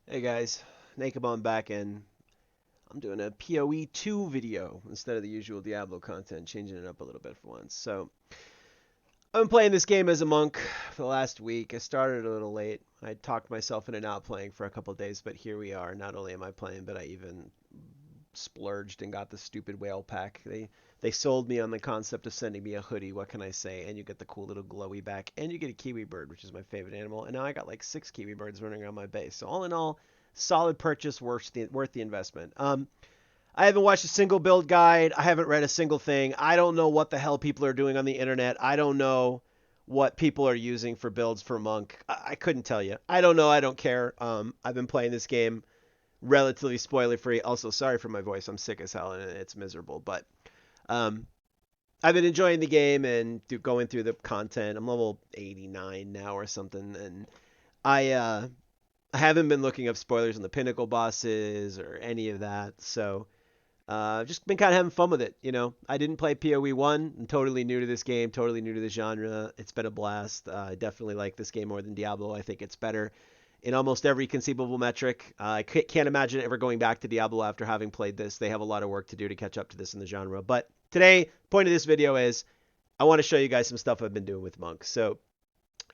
Hey guys, Nakabon back and I'm doing a PoE 2 video instead of the usual Diablo content, changing it up a little bit for once. So, I've been playing this game as a monk for the last week. I started a little late. I talked myself into not playing for a couple of days, but here we are. Not only am I playing, but I even splurged and got the stupid whale pack. They sold me on the concept of sending me a hoodie. What can I say? And you get the cool little glowy back, and you get a kiwi bird, which is my favorite animal. And now I got like 6 kiwi birds running around my base. So all in all, solid purchase, worth the investment. I haven't watched a single build guide. I haven't read a single thing. I don't know what the hell people are doing on the internet. I don't know what people are using for builds for monk. I couldn't tell you. I don't know. I don't care. I've been playing this game relatively spoiler free. Also, sorry for my voice. I'm sick as hell and it's miserable. But um, I've been enjoying the game and going through the content. I'm level 89 now or something, and I haven't been looking up spoilers on the pinnacle bosses or any of that. So I've just been kind of having fun with it. I didn't play PoE 1. I'm totally new to this game, totally new to the genre. It's been a blast. I definitely like this game more than Diablo. I think it's better in almost every conceivable metric. I can't imagine ever going back to Diablo after having played this. They have a lot of work to do to catch up to this in the genre. But today, point of this video is I want to show you guys some stuff I've been doing with Monk. So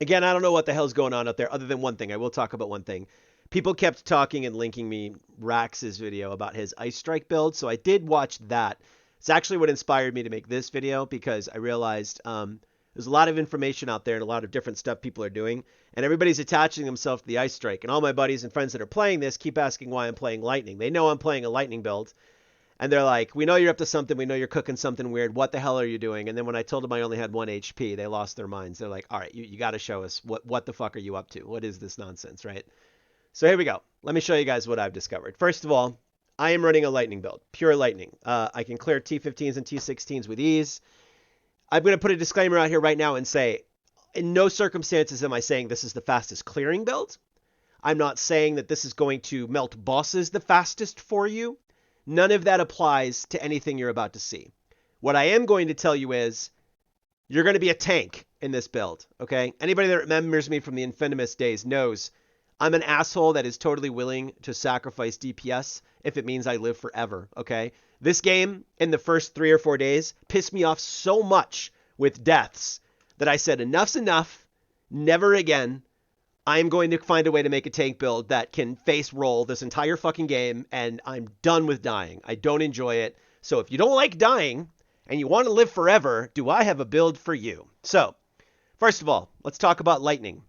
again, I don't know what the hell's going on out there other than one thing. I will talk about one thing. People kept talking and linking me Rax's video about his Ice Strike build, so I did watch that. It's actually what inspired me to make this video because I realized there's a lot of information out there and a lot of different stuff people are doing, and everybody's attaching themselves to the Ice Strike. And all my buddies and friends that are playing this keep asking why I'm playing Lightning. They know I'm playing a Lightning build, and they're like, "We know you're up to something. We know you're cooking something weird. What the hell are you doing?" And then when I told them I only had 1 HP, they lost their minds. They're like, "All right, you got to show us what the fuck are you up to? What is this nonsense, right?" So here we go. Let me show you guys what I've discovered. First of all, I am running a Lightning build, pure Lightning. I can clear T15s and T16s with ease. I'm going to put a disclaimer out here right now and say, in no circumstances am I saying this is the fastest clearing build. I'm not saying that this is going to melt bosses the fastest for you. None of that applies to anything you're about to see. What I am going to tell you is you're going to be a tank in this build, okay? Anybody that remembers me from the Infamous days knows I'm an asshole that is totally willing to sacrifice DPS if it means I live forever, okay? This game, in the first 3 or 4 days, pissed me off so much with deaths that I said, enough's enough, never again. I'm going to find a way to make a tank build that can face roll this entire fucking game, and I'm done with dying. I don't enjoy it. So if you don't like dying and you want to live forever, do I have a build for you? So, first of all, let's talk about Lightning.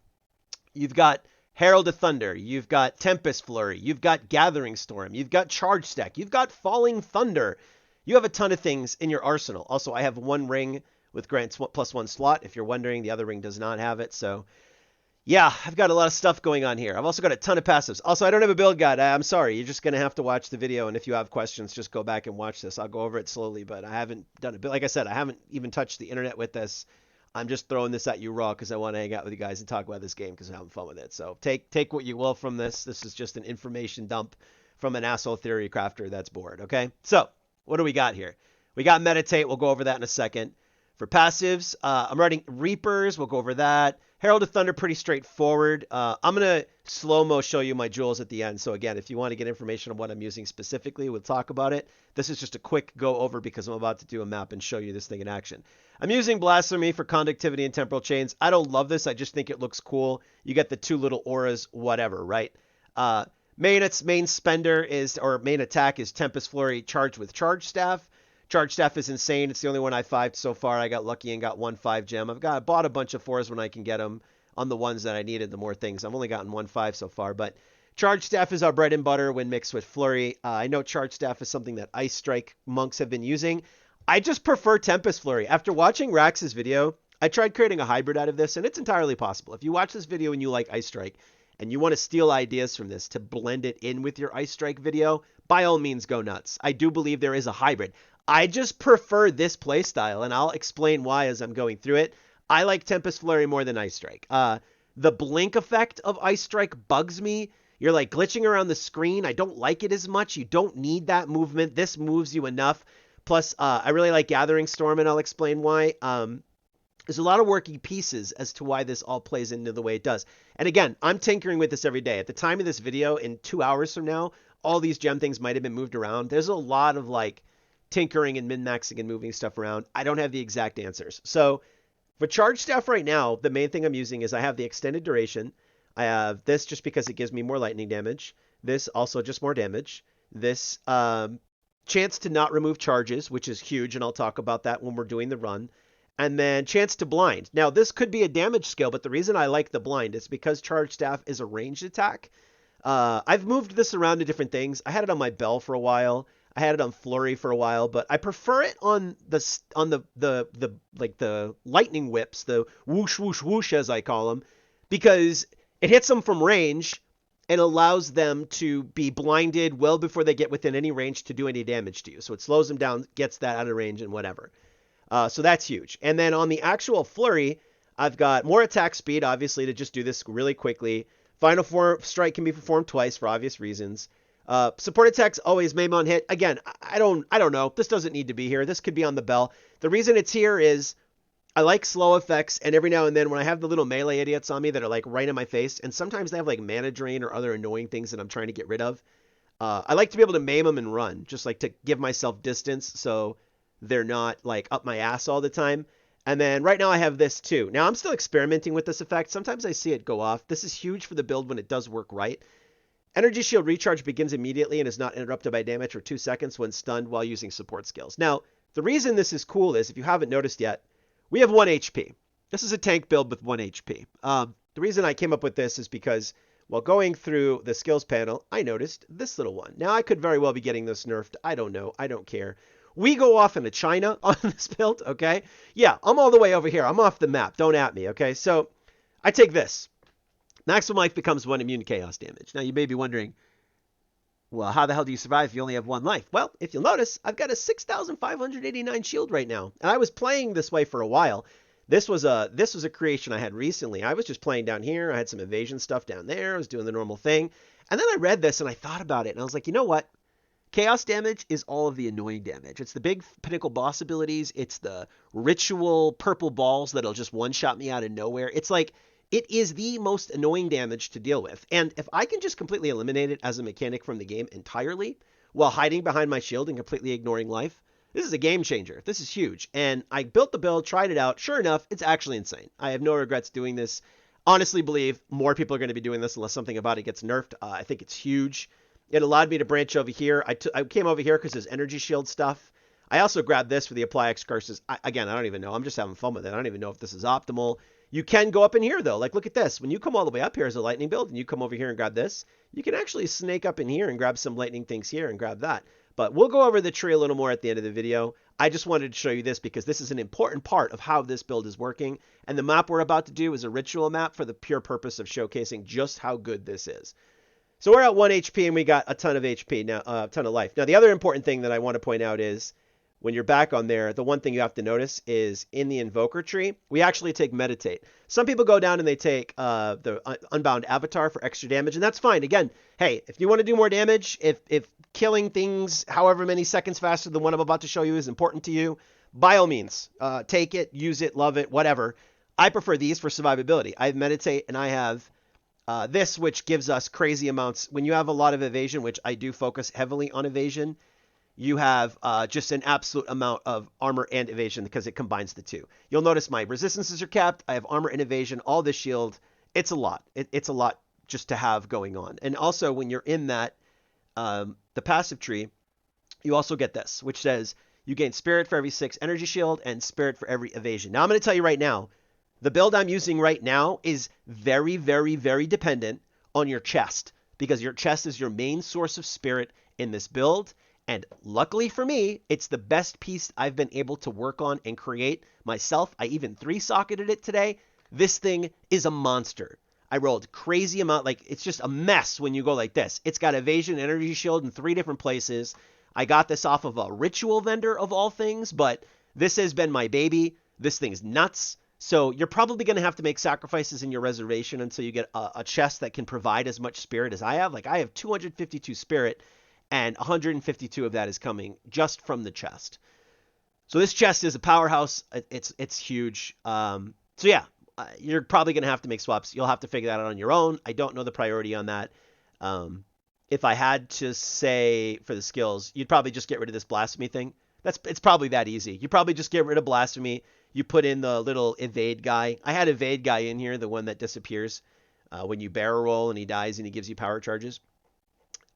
You've got Herald of Thunder, you've got Tempest Flurry, you've got Gathering Storm, you've got Charge Stack, you've got Falling Thunder. You have a ton of things in your arsenal. Also, I have one ring with grant +1 slot. If you're wondering, the other ring does not have it. So, yeah, I've got a lot of stuff going on here. I've also got a ton of passives. Also, I don't have a build guide. I'm sorry. You're just going to have to watch the video. And if you have questions, just go back and watch this. I'll go over it slowly, but I haven't done it. But like I said, I haven't even touched the internet with this. I'm just throwing this at you raw because I want to hang out with you guys and talk about this game because I'm having fun with it. So take what you will from this. This is just an information dump from an asshole theory crafter that's bored. Okay. So what do we got here? We got meditate. We'll go over that in a second. For passives, I'm writing Reapers. We'll go over that. Herald of Thunder, pretty straightforward. I'm going to slow-mo show you my jewels at the end. So again, if you want to get information on what I'm using specifically, we'll talk about it. This is just a quick go over because I'm about to do a map and show you this thing in action. I'm using Blasphemy for conductivity and temporal chains. I don't love this. I just think it looks cool. You get the 2 little auras, whatever, right? Main spender is, or main attack is Tempest Flurry charged with Charge Staff. Charge Staff is insane. It's the only one I 5'd so far. I got lucky and got 1/5 gem. I bought a bunch of 4s when I can get them on the ones that I needed, the more things. I've only gotten 1/5 so far, but Charge Staff is our bread and butter when mixed with Flurry. I know Charge Staff is something that Ice Strike monks have been using. I just prefer Tempest Flurry. After watching Rax's video, I tried creating a hybrid out of this, and it's entirely possible. If you watch this video and you like Ice Strike, and you want to steal ideas from this to blend it in with your Ice Strike video, by all means go nuts. I do believe there is a hybrid. I just prefer this playstyle, and I'll explain why as I'm going through it. I like Tempest Flurry more than Ice Strike. The blink effect of Ice Strike bugs me. You're like glitching around the screen. I don't like it as much. You don't need that movement. This moves you enough. Plus, I really like Gathering Storm, and I'll explain why. There's a lot of working pieces as to why this all plays into the way it does. And again, I'm tinkering with this every day. At the time of this video, in 2 hours from now, all these gem things might have been moved around. There's a lot of like tinkering and min-maxing and moving stuff around. I don't have the exact answers. So for charge staff right now, the main thing I'm using is I have the extended duration. I have this just because it gives me more lightning damage. This also just more damage. This chance to not remove charges, which is huge, and I'll talk about that when we're doing the run. And then chance to blind. Now, this could be a damage skill, but the reason I like the blind is because charge staff is a ranged attack. I've moved this around to different things. I had it on my bell for a while. I had it on flurry for a while, but I prefer it on the like the lightning whips, the whoosh whoosh whoosh as I call them, because it hits them from range and allows them to be blinded well before they get within any range to do any damage to you. So it slows them down, gets that out of range, and whatever. So that's huge. And then on the actual flurry, I've got more attack speed, obviously, to just do this really quickly. Final form strike can be performed twice for obvious reasons. Support attacks always maim on hit. Again, I don't know. This doesn't need to be here. This could be on the bell. The reason it's here is I like slow effects, and every now and then when I have the little melee idiots on me that are like right in my face, and sometimes they have like mana drain or other annoying things that I'm trying to get rid of. I like to be able to maim them and run, just like to give myself distance so they're not like up my ass all the time. And then right now I have this too. Now I'm still experimenting with this effect. Sometimes I see it go off. This is huge for the build when it does work right. Energy shield recharge begins immediately and is not interrupted by damage for 2 seconds when stunned while using support skills. Now, the reason this is cool is, if you haven't noticed yet, we have 1 HP. This is a tank build with 1 HP. The reason I came up with this is because while going through the skills panel, I noticed this little one. Now, I could very well be getting this nerfed. I don't know. I don't care. We go off into China on this build, okay? Yeah, I'm all the way over here. I'm off the map. Don't at me, okay? So I take this. Maximum life becomes 1 immune chaos damage. Now, you may be wondering, well, how the hell do you survive if you only have 1 life? Well, if you'll notice, I've got a 6,589 shield right now. And I was playing this way for a while. This was a creation I had recently. I was just playing down here. I had some evasion stuff down there. I was doing the normal thing. And then I read this and I thought about it. And I was like, you know what? Chaos damage is all of the annoying damage. It's the big pinnacle boss abilities. It's the ritual purple balls that'll just one-shot me out of nowhere. It's like, it is the most annoying damage to deal with. And if I can just completely eliminate it as a mechanic from the game entirely, while hiding behind my shield and completely ignoring life, this is a game changer. This is huge. And I built the build, tried it out. Sure enough, it's actually insane. I have no regrets doing this. Honestly believe more people are going to be doing this unless something about it gets nerfed. I think it's huge. It allowed me to branch over here. I came over here because there's energy shield stuff. I also grabbed this for the apply X curses. Again, I don't even know. I'm just having fun with it. I don't even know if this is optimal. You can go up in here, though. Like, look at this. When you come all the way up here as a lightning build and you come over here and grab this, you can actually snake up in here and grab some lightning things here and grab that. But we'll go over the tree a little more at the end of the video. I just wanted to show you this because this is an important part of how this build is working. And the map we're about to do is a ritual map for the pure purpose of showcasing just how good this is. So we're at 1 HP and we got a ton of HP now, a ton of life. Now, the other important thing that I want to point out is when you're back on there, the one thing you have to notice is in the invoker tree, we actually take meditate. Some people go down and they take the unbound avatar for extra damage, and that's fine. Again, hey, if you want to do more damage, if killing things however many seconds faster than what I'm about to show you is important to you, by all means, take it, use it, love it, whatever. I prefer these for survivability. I have meditate and I have this, which gives us crazy amounts. When you have a lot of evasion, which I do focus heavily on evasion, you have just an absolute amount of armor and evasion because it combines the two. You'll notice my resistances are capped. I have armor and evasion, all this shield. It's a lot. It's a lot just to have going on. And also when you're in that, the passive tree, you also get this, which says you gain spirit for every 6 energy shield and spirit for every evasion. Now I'm going to tell you right now, the build I'm using right now is very, very, very dependent on your chest because your chest is your main source of spirit in this build. And luckily for me, it's the best piece I've been able to work on and create myself. I even 3-socketed it today. This thing is a monster. I rolled crazy amount. Like, it's just a mess when you go like this. It's got evasion, energy shield in 3 different places. I got this off of a ritual vendor of all things, but this has been my baby. This thing's nuts. So you're probably going to have to make sacrifices in your reservation until you get a chest that can provide as much spirit as I have. Like, I have 252 spirit, and 152 of that is coming just from the chest. So this chest is a powerhouse. It's huge. So yeah, you're probably gonna have to make swaps. You'll have to figure that out on your own. I don't know the priority on that. Um, if I had to say for the skills, you'd probably just get rid of this blasphemy thing. It's probably that easy. You probably just get rid of blasphemy. You put in the little evade guy. I had evade guy in here, the one that disappears when you barrel roll and he dies and he gives you power charges.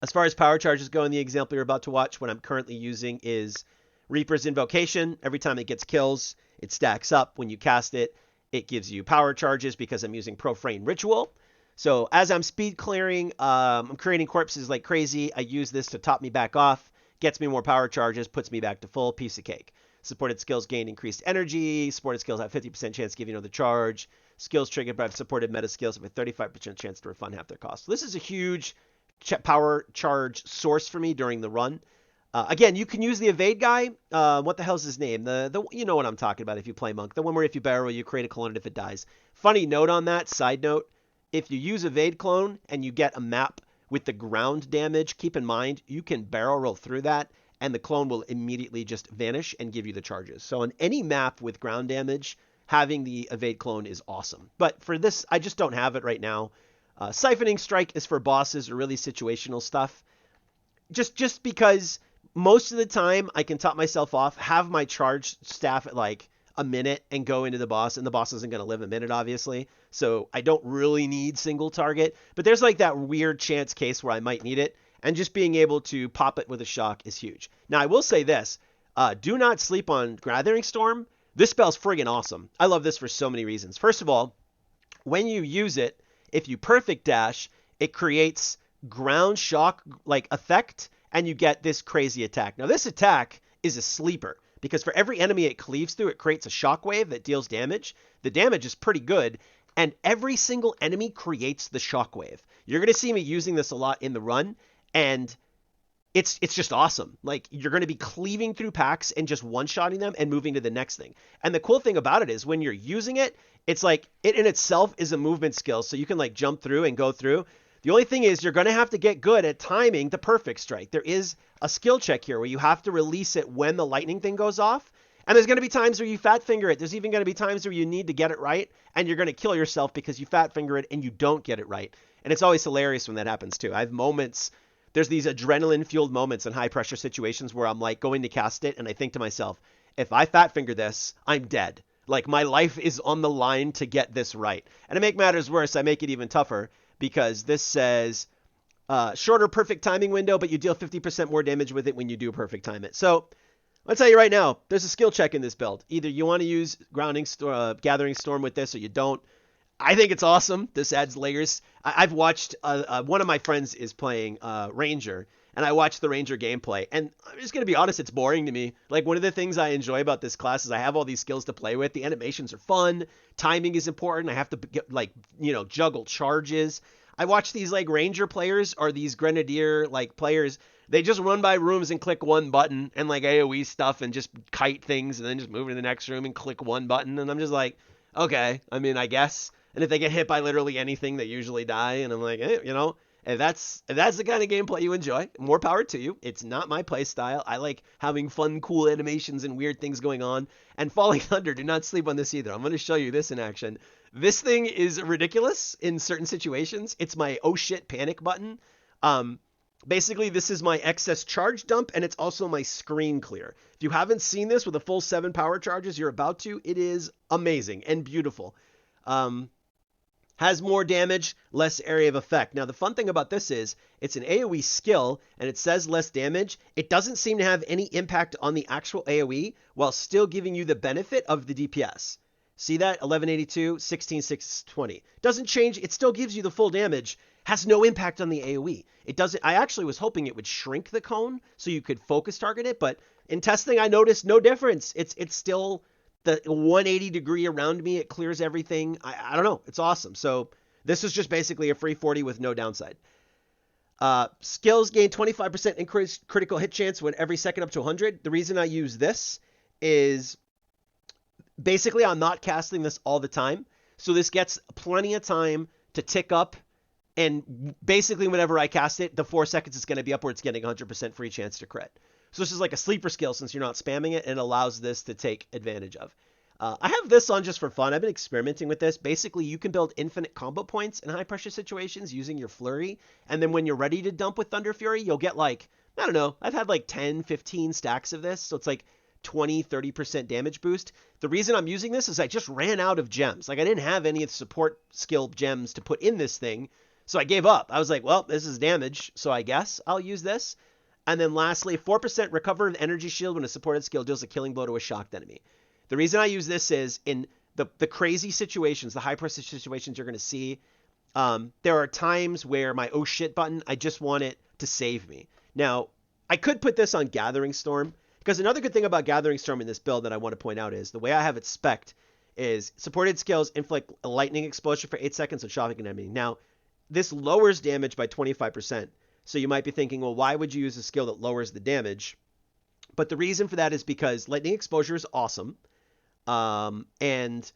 As far as power charges go in the example you're about to watch, what I'm currently using is Reaper's Invocation. Every time it gets kills, it stacks up. When you cast it, it gives you power charges because I'm using Profane Ritual. So as I'm speed clearing, I'm creating corpses like crazy. I use this to top me back off, gets me more power charges, puts me back to full. Piece of cake. Supported skills gain increased energy. Supported skills have 50% chance to give you another charge. Skills triggered by supported meta skills have a 35% chance to refund half their cost. So this is a huge power charge source for me during the run. Again, you can use the evade guy. What the hell's his name? The you know what I'm talking about if you play monk. The one where if you barrel, you create a clone if it dies. Funny note on that. Side note: if you use evade clone and you get a map with the ground damage, keep in mind you can barrel roll through that, and the clone will immediately just vanish and give you the charges. So on any map with ground damage, having the evade clone is awesome. But for this, I just don't have it right now. Siphoning Strike is for bosses or really situational stuff. Just because most of the time I can top myself off, have my charge staff at like a minute and go into the boss, and the boss isn't going to live a minute, obviously. So I don't really need single target. But there's like that weird chance case where I might need it, and just being able to pop it with a shock is huge. Now, I will say this. Do not sleep on Gathering Storm. This spell's friggin' awesome. I love this for so many reasons. First of all, when you use it, if you perfect dash, it creates ground shock like effect, and you get this crazy attack. Now this attack is a sleeper because for every enemy it cleaves through, it creates a shockwave that deals damage. The damage is pretty good, and every single enemy creates the shockwave. You're going to see me using this a lot in the run, and it's just awesome. Like, you're going to be cleaving through packs and just one-shotting them and moving to the next thing. And the cool thing about it is when you're using it, it's like it in itself is a movement skill, so you can like jump through and go through. The only thing is you're going to have to get good at timing the perfect strike. There is a skill check here where you have to release it when the lightning thing goes off. And there's going to be times where you fat finger it. There's even going to be times where you need to get it right, and you're going to kill yourself because you fat finger it and you don't get it right. And it's always hilarious when that happens too. I have moments, there's these adrenaline fueled moments in high pressure situations where I'm like going to cast it and I think to myself, if I fat finger this, I'm dead. Like, my life is on the line to get this right. And to make matters worse, I make it even tougher because this says shorter perfect timing window, but you deal 50% more damage with it when you do perfect time it. So I'll tell you right now, there's a skill check in this build. Either you want to use Gathering Storm with this or you don't. I think it's awesome. This adds layers. I've watched, one of my friends is playing Ranger, and I watched the Ranger gameplay, and I'm just going to be honest, it's boring to me. Like, one of the things I enjoy about this class is I have all these skills to play with. The animations are fun. Timing is important. I have to, get, like, juggle charges. I watch these, like, Ranger players or these Grenadier, like, players. They just run by rooms and click one button and, like, AoE stuff and just kite things and then just move to the next room and click one button. And I'm just like, okay, I mean, I guess. And if they get hit by literally anything, they usually die. And I'm like, if that's the kind of gameplay you enjoy, more power to you. It's not my play style. I like having fun, cool animations and weird things going on. And Falling Thunder, do not sleep on this either. I'm going to show you this in action. This thing is ridiculous in certain situations. It's my oh shit panic button. Basically, this is my excess charge dump, and it's also my screen clear. If you haven't seen this with a full 7 power charges, you're about to. It is amazing and beautiful. Has more damage, less area of effect. Now, the fun thing about this is it's an AoE skill, and it says less damage. It doesn't seem to have any impact on the actual AoE while still giving you the benefit of the DPS. See that? 1182, 16620. Doesn't change. It still gives you the full damage. Has no impact on the AoE. It doesn't. I actually was hoping it would shrink the cone so you could focus target it, but in testing, I noticed no difference. It's still the 180 degree around me. It clears everything. I don't know. It's awesome. So this is just basically a free 40 with no downside. Skills gain 25% increased critical hit chance when every second up to 100. The reason I use this is basically I'm not casting this all the time. So this gets plenty of time to tick up. And basically whenever I cast it, the 4 seconds it's going to be up where it's getting 100% free chance to crit. So this is like a sleeper skill since you're not spamming it, and it allows this to take advantage of. I have this on just for fun. I've been experimenting with this. Basically, you can build infinite combo points in high pressure situations using your flurry. And then when you're ready to dump with Thunder Fury, you'll get like, I don't know, I've had like 10, 15 stacks of this. So it's like 20, 30% damage boost. The reason I'm using this is I just ran out of gems. Like I didn't have any of the support skill gems to put in this thing. So I gave up. I was like, well, this is damage. So I guess I'll use this. And then lastly, 4% recover energy shield when a supported skill deals a killing blow to a shocked enemy. The reason I use this is in the crazy situations, the high pressure situations you're going to see, there are times where my oh shit button, I just want it to save me. Now, I could put this on Gathering Storm, because another good thing about Gathering Storm in this build that I want to point out is the way I have it spec'd is supported skills inflict a lightning explosion for 8 seconds on shocking an enemy. Now, this lowers damage by 25%. So you might be thinking, well, why would you use a skill that lowers the damage? But the reason for that is because lightning exposure is awesome. And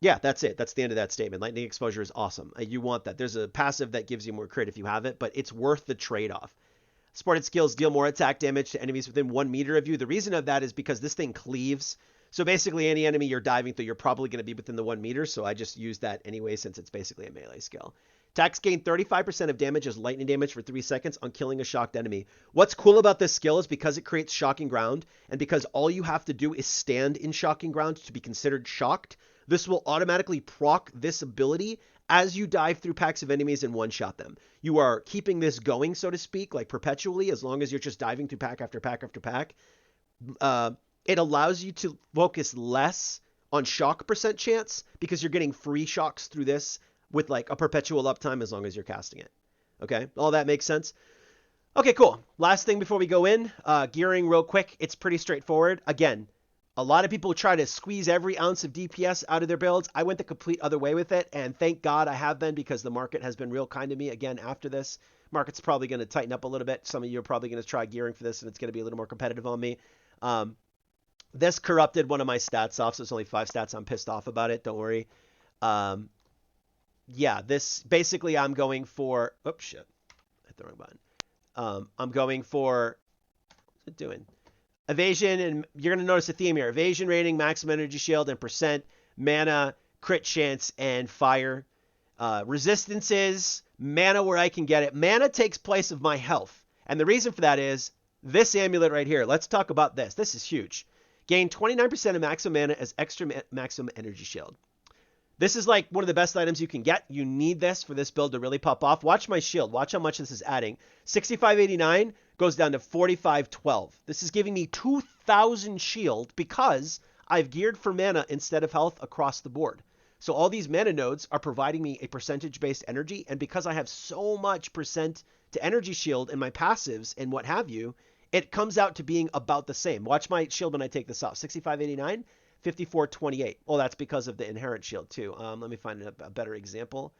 yeah, that's it. That's the end of that statement. Lightning exposure is awesome. You want that. There's a passive that gives you more crit if you have it, but it's worth the trade-off. Supported skills deal more attack damage to enemies within 1 meter of you. The reason of that is because this thing cleaves. So basically any enemy you're diving through, you're probably going to be within the 1 meter. So I just use that anyway, since it's basically a melee skill. Attacks gain 35% of damage as lightning damage for 3 seconds on killing a shocked enemy. What's cool about this skill is because it creates shocking ground, and because all you have to do is stand in shocking ground to be considered shocked, this will automatically proc this ability as you dive through packs of enemies and one-shot them. You are keeping this going, so to speak, like perpetually, as long as you're just diving through pack after pack after pack. It allows you to focus less on shock percent chance because you're getting free shocks through this with like a perpetual uptime as long as you're casting it. Okay, all that makes sense. Okay, cool. Last thing before we go in, gearing real quick. It's pretty straightforward. Again, a lot of people try to squeeze every ounce of DPS out of their builds. I went the complete other way with it, and thank God I have been, because the market has been real kind to me again after this. Market's probably going to tighten up a little bit. Some of you are probably going to try gearing for this, and it's going to be a little more competitive on me. This corrupted one of my stats off, so it's only 5 stats. I'm pissed off about it. Don't worry. Yeah, this basically I'm going for. Oops, shit. I hit the wrong button. I'm going for. What's it doing? Evasion, and you're going to notice a theme here. Evasion rating, maximum energy shield, and percent, mana, crit chance, and fire. Resistances, mana where I can get it. Mana takes place of my health. And the reason for that is this amulet right here. Let's talk about this. This is huge. Gain 29% of maximum mana as extra maximum energy shield. This is like one of the best items you can get. You need this for this build to really pop off. Watch my shield. Watch how much this is adding. 6589 goes down to 4512. This is giving me 2000 shield because I've geared for mana instead of health across the board. So all these mana nodes are providing me a percentage-based energy, and because I have so much percent to energy shield in my passives and what have you, it comes out to being about the same. Watch my shield when I take this off. 6589. 5428. Oh, that's because of the inherent shield too. Let me find a better example.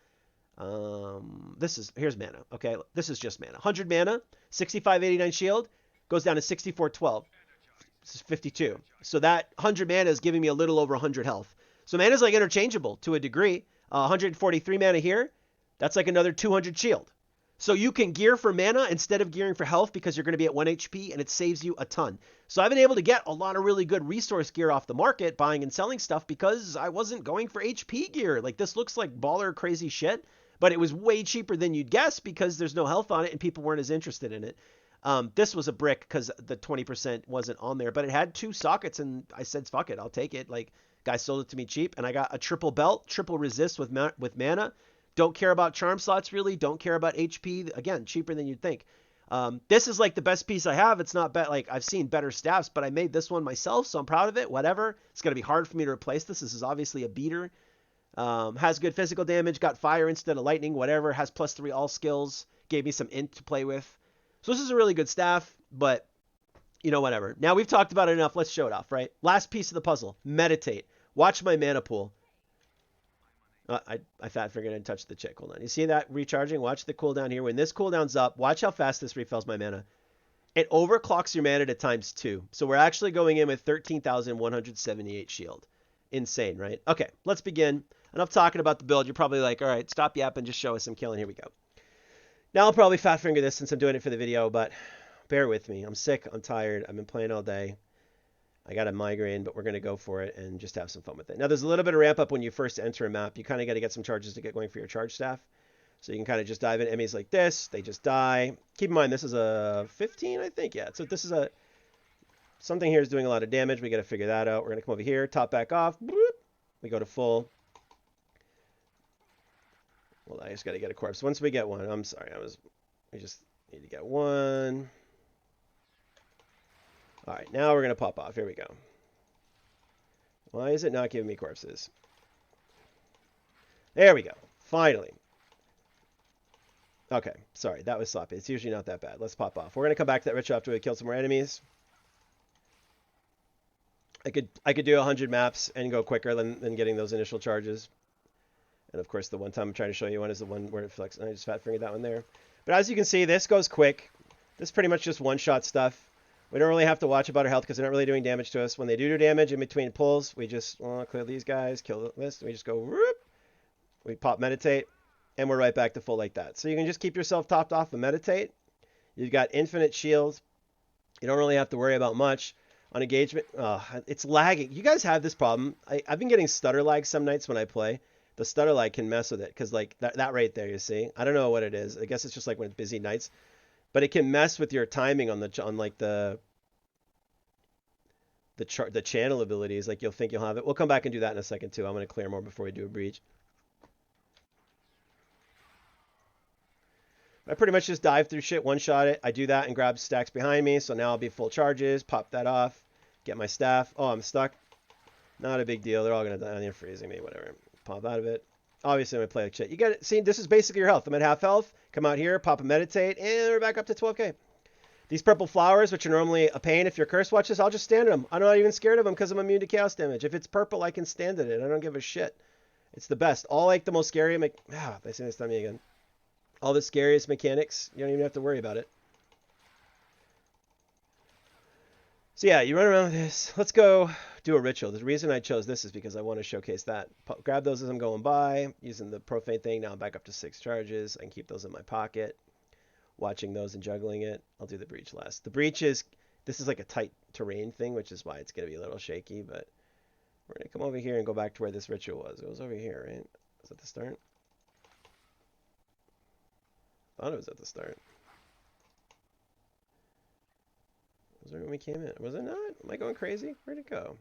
Here's mana. Okay, this is just mana. 100 mana, 6589 shield goes down to 6412. This is 52. So that 100 mana is giving me a little over 100 health. So mana is like interchangeable to a degree. 143 mana here. That's like another 200 shield. So you can gear for mana instead of gearing for health because you're going to be at 1 HP, and it saves you a ton. So I've been able to get a lot of really good resource gear off the market, buying and selling stuff, because I wasn't going for HP gear. Like, this looks like baller crazy shit, but it was way cheaper than you'd guess because there's no health on it and people weren't as interested in it. This was a brick because the 20% wasn't on there, but it had 2 sockets, and I said, fuck it, I'll take it. Like, guy sold it to me cheap, and I got a triple belt, triple resist with mana. Don't care about charm slots, really. Don't care about HP. Again, cheaper than you'd think. This is like the best piece I have. It's not bad. Like, I've seen better staffs, but I made this one myself, so I'm proud of it. Whatever. It's going to be hard for me to replace this. This is obviously a beater. Has good physical damage. Got fire instead of lightning. Whatever. Has +3 all skills. Gave me some int to play with. So this is a really good staff, but, you know, whatever. Now, we've talked about it enough. Let's show it off, right? Last piece of the puzzle. Meditate. Watch my mana pool. I fat fingered and touched the chick. Hold on. You see that recharging? Watch the cooldown here. When this cooldown's up, watch how fast this refills my mana. It overclocks your mana to ×2. So we're actually going in with 13,178 shield. Insane, right? Okay, let's begin. Enough talking about the build. You're probably like, all right, stop yapping. Just show us some killing. Here we go. Now I'll probably fat finger this since I'm doing it for the video, but bear with me. I'm sick. I'm tired. I've been playing all day. I got a migraine, but we're going to go for it and just have some fun with it. Now, there's a little bit of ramp up when you first enter a map. You kind of got to get some charges to get going for your charge staff. So you can kind of just dive in enemies like this. They just die. Keep in mind, this is a 15, I think. Yeah, so this is a... Something here is doing a lot of damage. We got to figure that out. We're going to come over here, top back off. Boop. We go to full. Well, I just got to get a corpse. Once we get one, I'm sorry. We just need to get one. All right, now we're going to pop off. Here we go. Why is it not giving me corpses? There we go. Finally. Okay, sorry. That was sloppy. It's usually not that bad. Let's pop off. We're going to come back to that ritual after we kill some more enemies. I could do 100 maps and go quicker than getting those initial charges. And of course, the one time I'm trying to show you one is the one where it flex. I just fat fingered that one there. But as you can see, this goes quick. This is pretty much just one-shot stuff. We don't really have to watch about our health because they're not really doing damage to us. When they do damage in between pulls, we just clear these guys, kill this. We just go, whoop. We pop meditate, and we're right back to full like that. So you can just keep yourself topped off and meditate. You've got infinite shields. You don't really have to worry about much. On engagement, it's lagging. You guys have this problem. I've been getting stutter lag some nights when I play. The stutter lag can mess with it because like that right there, you see. I don't know what it is. I guess it's just like when it's busy nights, but it can mess with your timing on like the channel abilities. Like you'll think you'll have it. We'll come back and do that in a second too. I'm gonna clear more before we do a breach. I pretty much just dive through shit, one-shot it. I do that and grab stacks behind me, so now I'll be full charges, pop that off, get my staff. Oh, I'm stuck. Not a big deal. They're all going to die. They're freezing me, whatever. Pop out of it. Obviously, I'm going to play like shit. You got it. See, this is basically your health. I'm at half health. Come out here, pop a meditate, and we're back up to 12k. These purple flowers, which are normally a pain if you're curse watches, I'll just stand in them. I'm not even scared of them because I'm immune to chaos damage. If it's purple, I can stand at it. I don't give a shit. It's the best. All like the most scary. They say this to me again. All the scariest mechanics, you don't even have to worry about it. So yeah, you run around with this. Let's go do a ritual. The reason I chose this is because I want to showcase that. Grab those as I'm going by, using the profane thing. Now I'm back up to 6 charges. I can keep those in my pocket. Watching those and juggling it. I'll do the breach last. The breach is, this is like a tight terrain thing, which is why it's going to be a little shaky, but we're going to come over here and go back to where this ritual was. It was over here, right? Was that the start? I thought it was at the start. Was there when we came in? Was it not? Am I going crazy? Where'd it go?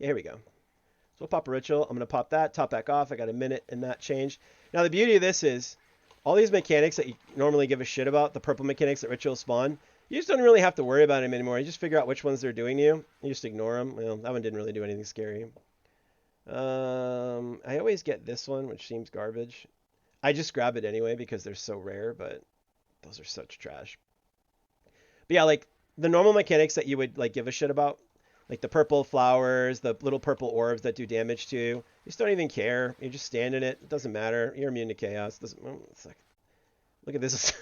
Yeah, here we go. So we'll pop a ritual. I'm going to pop that, top back off. I got a minute and that change. Now, the beauty of this is all these mechanics that you normally give a shit about, the purple mechanics that rituals spawn, you just don't really have to worry about them anymore. You just figure out which ones they're doing to you. You just ignore them. Well, that one didn't really do anything scary. I always get this one, which seems garbage. I just grab it anyway because they're so rare, but those are such trash. But yeah, like the normal mechanics that you would like give a shit about, like the purple flowers, the little purple orbs that do damage to you, you just don't even care. You just stand in it. It doesn't matter. You're immune to chaos. It's like, look at this.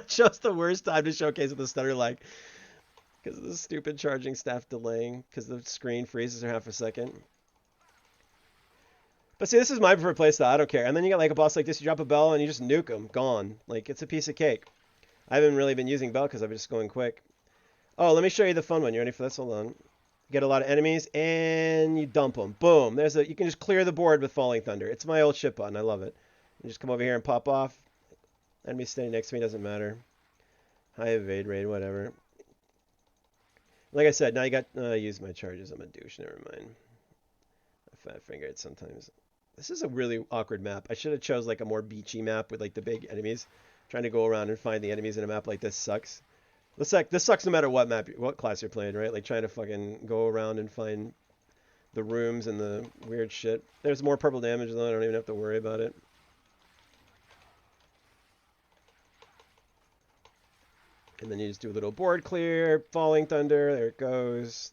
Just the worst time to showcase with the stutter lag because of the stupid charging staff delaying because the screen freezes for half a second. But see, this is my preferred playstyle. I don't care. And then you got like a boss like this. You drop a bell and you just nuke them. Gone. Like, it's a piece of cake. I haven't really been using bell because I've been just going quick. Oh, let me show you the fun one. You ready for this? Hold on. You get a lot of enemies and you dump them. Boom. You can just clear the board with Falling Thunder. It's my old shit button. I love it. You just come over here and pop off. Enemy standing next to me. Doesn't matter. High evade rate. Whatever. Like I said, now you got... I use my charges. I'm a douche. Never mind. I fat finger it sometimes. This is a really awkward map. I should have chose like a more beachy map with like the big enemies. Trying to go around and find the enemies in a map like this sucks. This sucks no matter what map, what class you're playing, right? Like trying to fucking go around and find the rooms and the weird shit. There's more purple damage though. I don't even have to worry about it. And then you just do a little board clear, Falling Thunder. There it goes.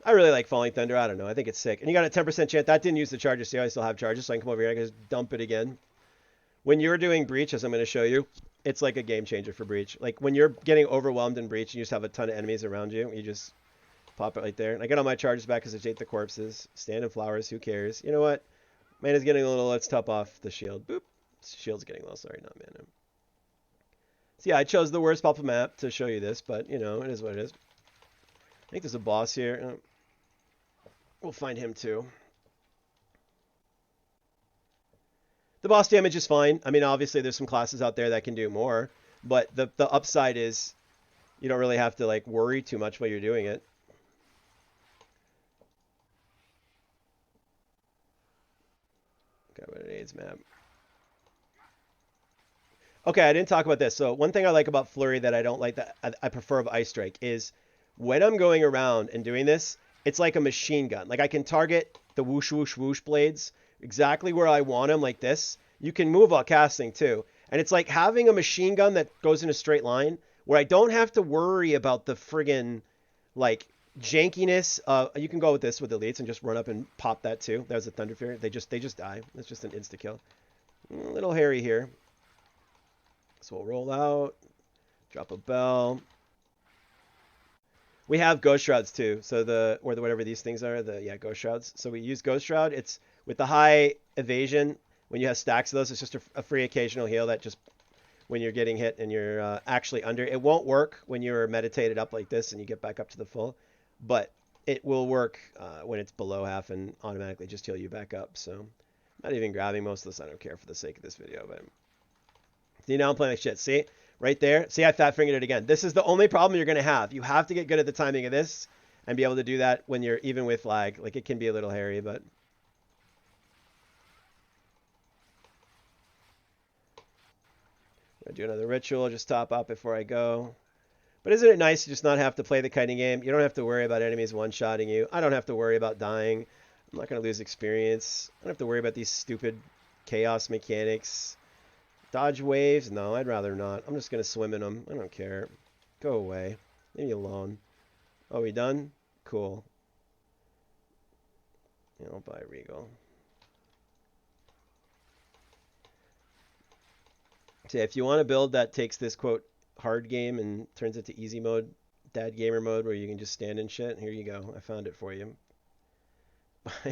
I really like Falling Thunder. I don't know. I think it's sick. And you got a 10% chance. That didn't use the charges. See, I still have charges, so I can come over here. I can just dump it again. When you're doing Breach, as I'm going to show you, it's like a game changer for Breach. Like, when you're getting overwhelmed in Breach, and you just have a ton of enemies around you, you just pop it right there. And I get all my charges back because I ate the corpses. Stand in flowers. Who cares? You know what? Mana's getting a little... Let's top off the shield. Boop. Shield's getting low. Sorry, not mana. So yeah, I chose the worst pop-up map to show you this, but you know, it is what it is. I think there's a boss here. We'll find him too. The boss damage is fine. I mean, obviously there's some classes out there that can do more, but the upside is you don't really have to like worry too much while you're doing it. Okay, what an AIDS map. Okay, I didn't talk about this. So one thing I like about Flurry that I don't like that I prefer of Ice Strike is when I'm going around and doing this, it's like a machine gun. Like I can target the whoosh whoosh whoosh blades exactly where I want them, like this. You can move while casting too. And it's like having a machine gun that goes in a straight line where I don't have to worry about the friggin' like jankiness. You can go with this with elites and just run up and pop that too. There's a Thunder Fury. They just die. It's just an insta kill. A little hairy here. So we'll roll out, drop a bell. We have Ghost Shrouds too. So whatever these things are, Ghost Shrouds. So we use Ghost Shroud. It's with the high evasion. When you have stacks of those, it's just a free occasional heal that just when you're getting hit and you're actually under. It won't work when you're meditated up like this and you get back up to the full, but it will work when it's below half and automatically just heal you back up. So I'm not even grabbing most of this. I don't care for the sake of this video, but see, now I'm playing like shit. See? Right there. See, I fat fingered it again. This is the only problem you're going to have. You have to get good at the timing of this and be able to do that when you're even with lag. Like, it can be a little hairy, but... I'm going to do another ritual. Just top up before I go. But isn't it nice to just not have to play the kiting game? You don't have to worry about enemies one-shotting you. I don't have to worry about dying. I'm not going to lose experience. I don't have to worry about these stupid chaos mechanics. Dodge waves? No, I'd rather not. I'm just going to swim in them. I don't care. Go away. Leave me alone. Oh, we done? Cool. Yeah, I'll buy Regal. So if you want a build that takes this, quote, hard game and turns it to easy mode, dad gamer mode, where you can just stand and shit, here you go. I found it for you.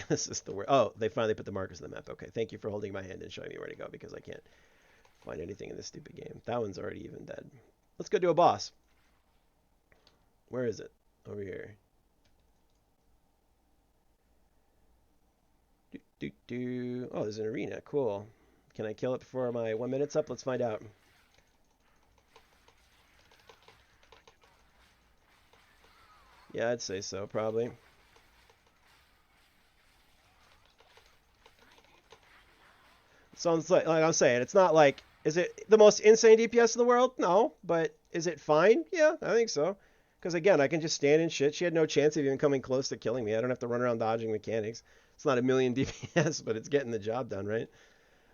This is the word. Oh, they finally put the markers on the map. Okay, thank you for holding my hand and showing me where to go, because I can't find anything in this stupid game. That one's already even dead. Let's go do a boss. Where is it? Over here. Oh, there's an arena. Cool. Can I kill it before my 1 minute's up? Let's find out. Yeah, I'd say so, probably. So like I'm saying, it's not like, is it the most insane DPS in the world? No, but is it fine? Yeah, I think so. Because again, I can just stand and shit. She had no chance of even coming close to killing me. I don't have to run around dodging mechanics. It's not a million DPS, but it's getting the job done, right?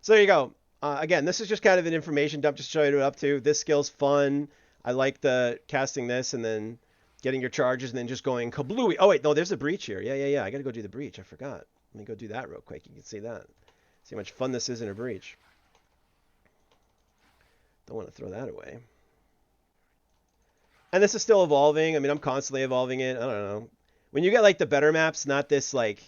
So there you go. Again, this is just kind of an information dump just to show you what I'm up to. This skill's fun. I like the casting this and then getting your charges and then just going kablooey. Oh, wait, no, there's a breach here. Yeah. I got to go do the breach. I forgot. Let me go do that real quick. You can see that. See how much fun this is in a breach. Don't want to throw that away. And this is still evolving. I mean, I'm constantly evolving it. I don't know. When you get like the better maps, not this like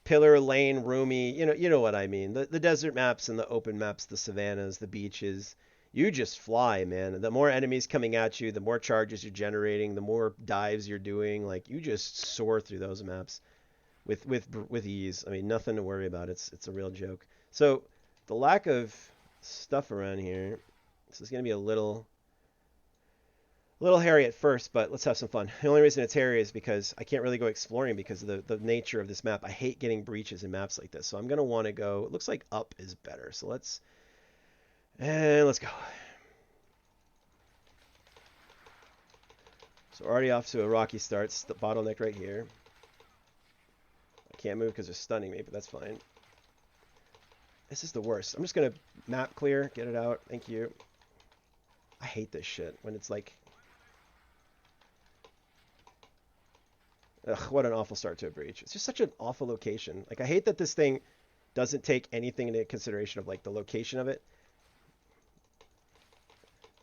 pillar lane roomy, you know what I mean. The desert maps and the open maps, the savannas, the beaches, you just fly, man. The more enemies coming at you, the more charges you're generating, the more dives you're doing, like you just soar through those maps with ease. I mean, nothing to worry about. It's a real joke. So the lack of stuff around here, this is going to be a little hairy at first, but let's have some fun. The only reason it's hairy is because I can't really go exploring because of the nature of this map. I hate getting breaches in maps like this, so I'm going to want to go, it looks like up is better. So let's go. So already off to a rocky start. It's the bottleneck right here. I can't move because they're stunning me, but that's fine. This is the worst. I'm just going to map clear, get it out. Thank you. I hate this shit when it's like... Ugh, what an awful start to a breach. It's just such an awful location. Like, I hate that this thing doesn't take anything into consideration of, like, the location of it.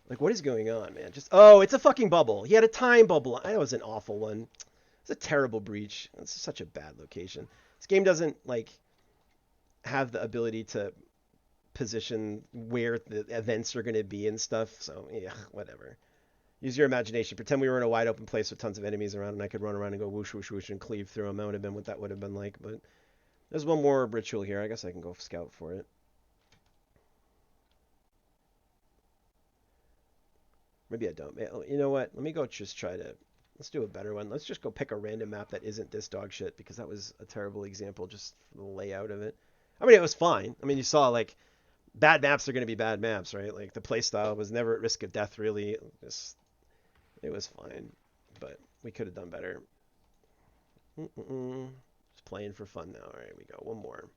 Like, what is going on, man? Just, oh, it's a fucking bubble. He had a time bubble. That was an awful one. It's a terrible breach. It's such a bad location. This game doesn't, like, have the ability to position where the events are going to be and stuff. So yeah, whatever. Use your imagination. Pretend we were in a wide open place with tons of enemies around, and I could run around and go whoosh, whoosh, whoosh, and cleave through them. That would have been what that would have been like. But there's one more ritual here. I guess I can go scout for it. Maybe I don't. You know what? Let me go just try to. Let's do a better one. Let's just go pick a random map that isn't this dog shit because that was a terrible example just for the layout of it. I mean, it was fine. I mean, you saw like bad maps are going to be bad maps, right? Like the playstyle was never at risk of death, really. It was fine, but we could have done better. Just playing for fun now. All right, we go. One more.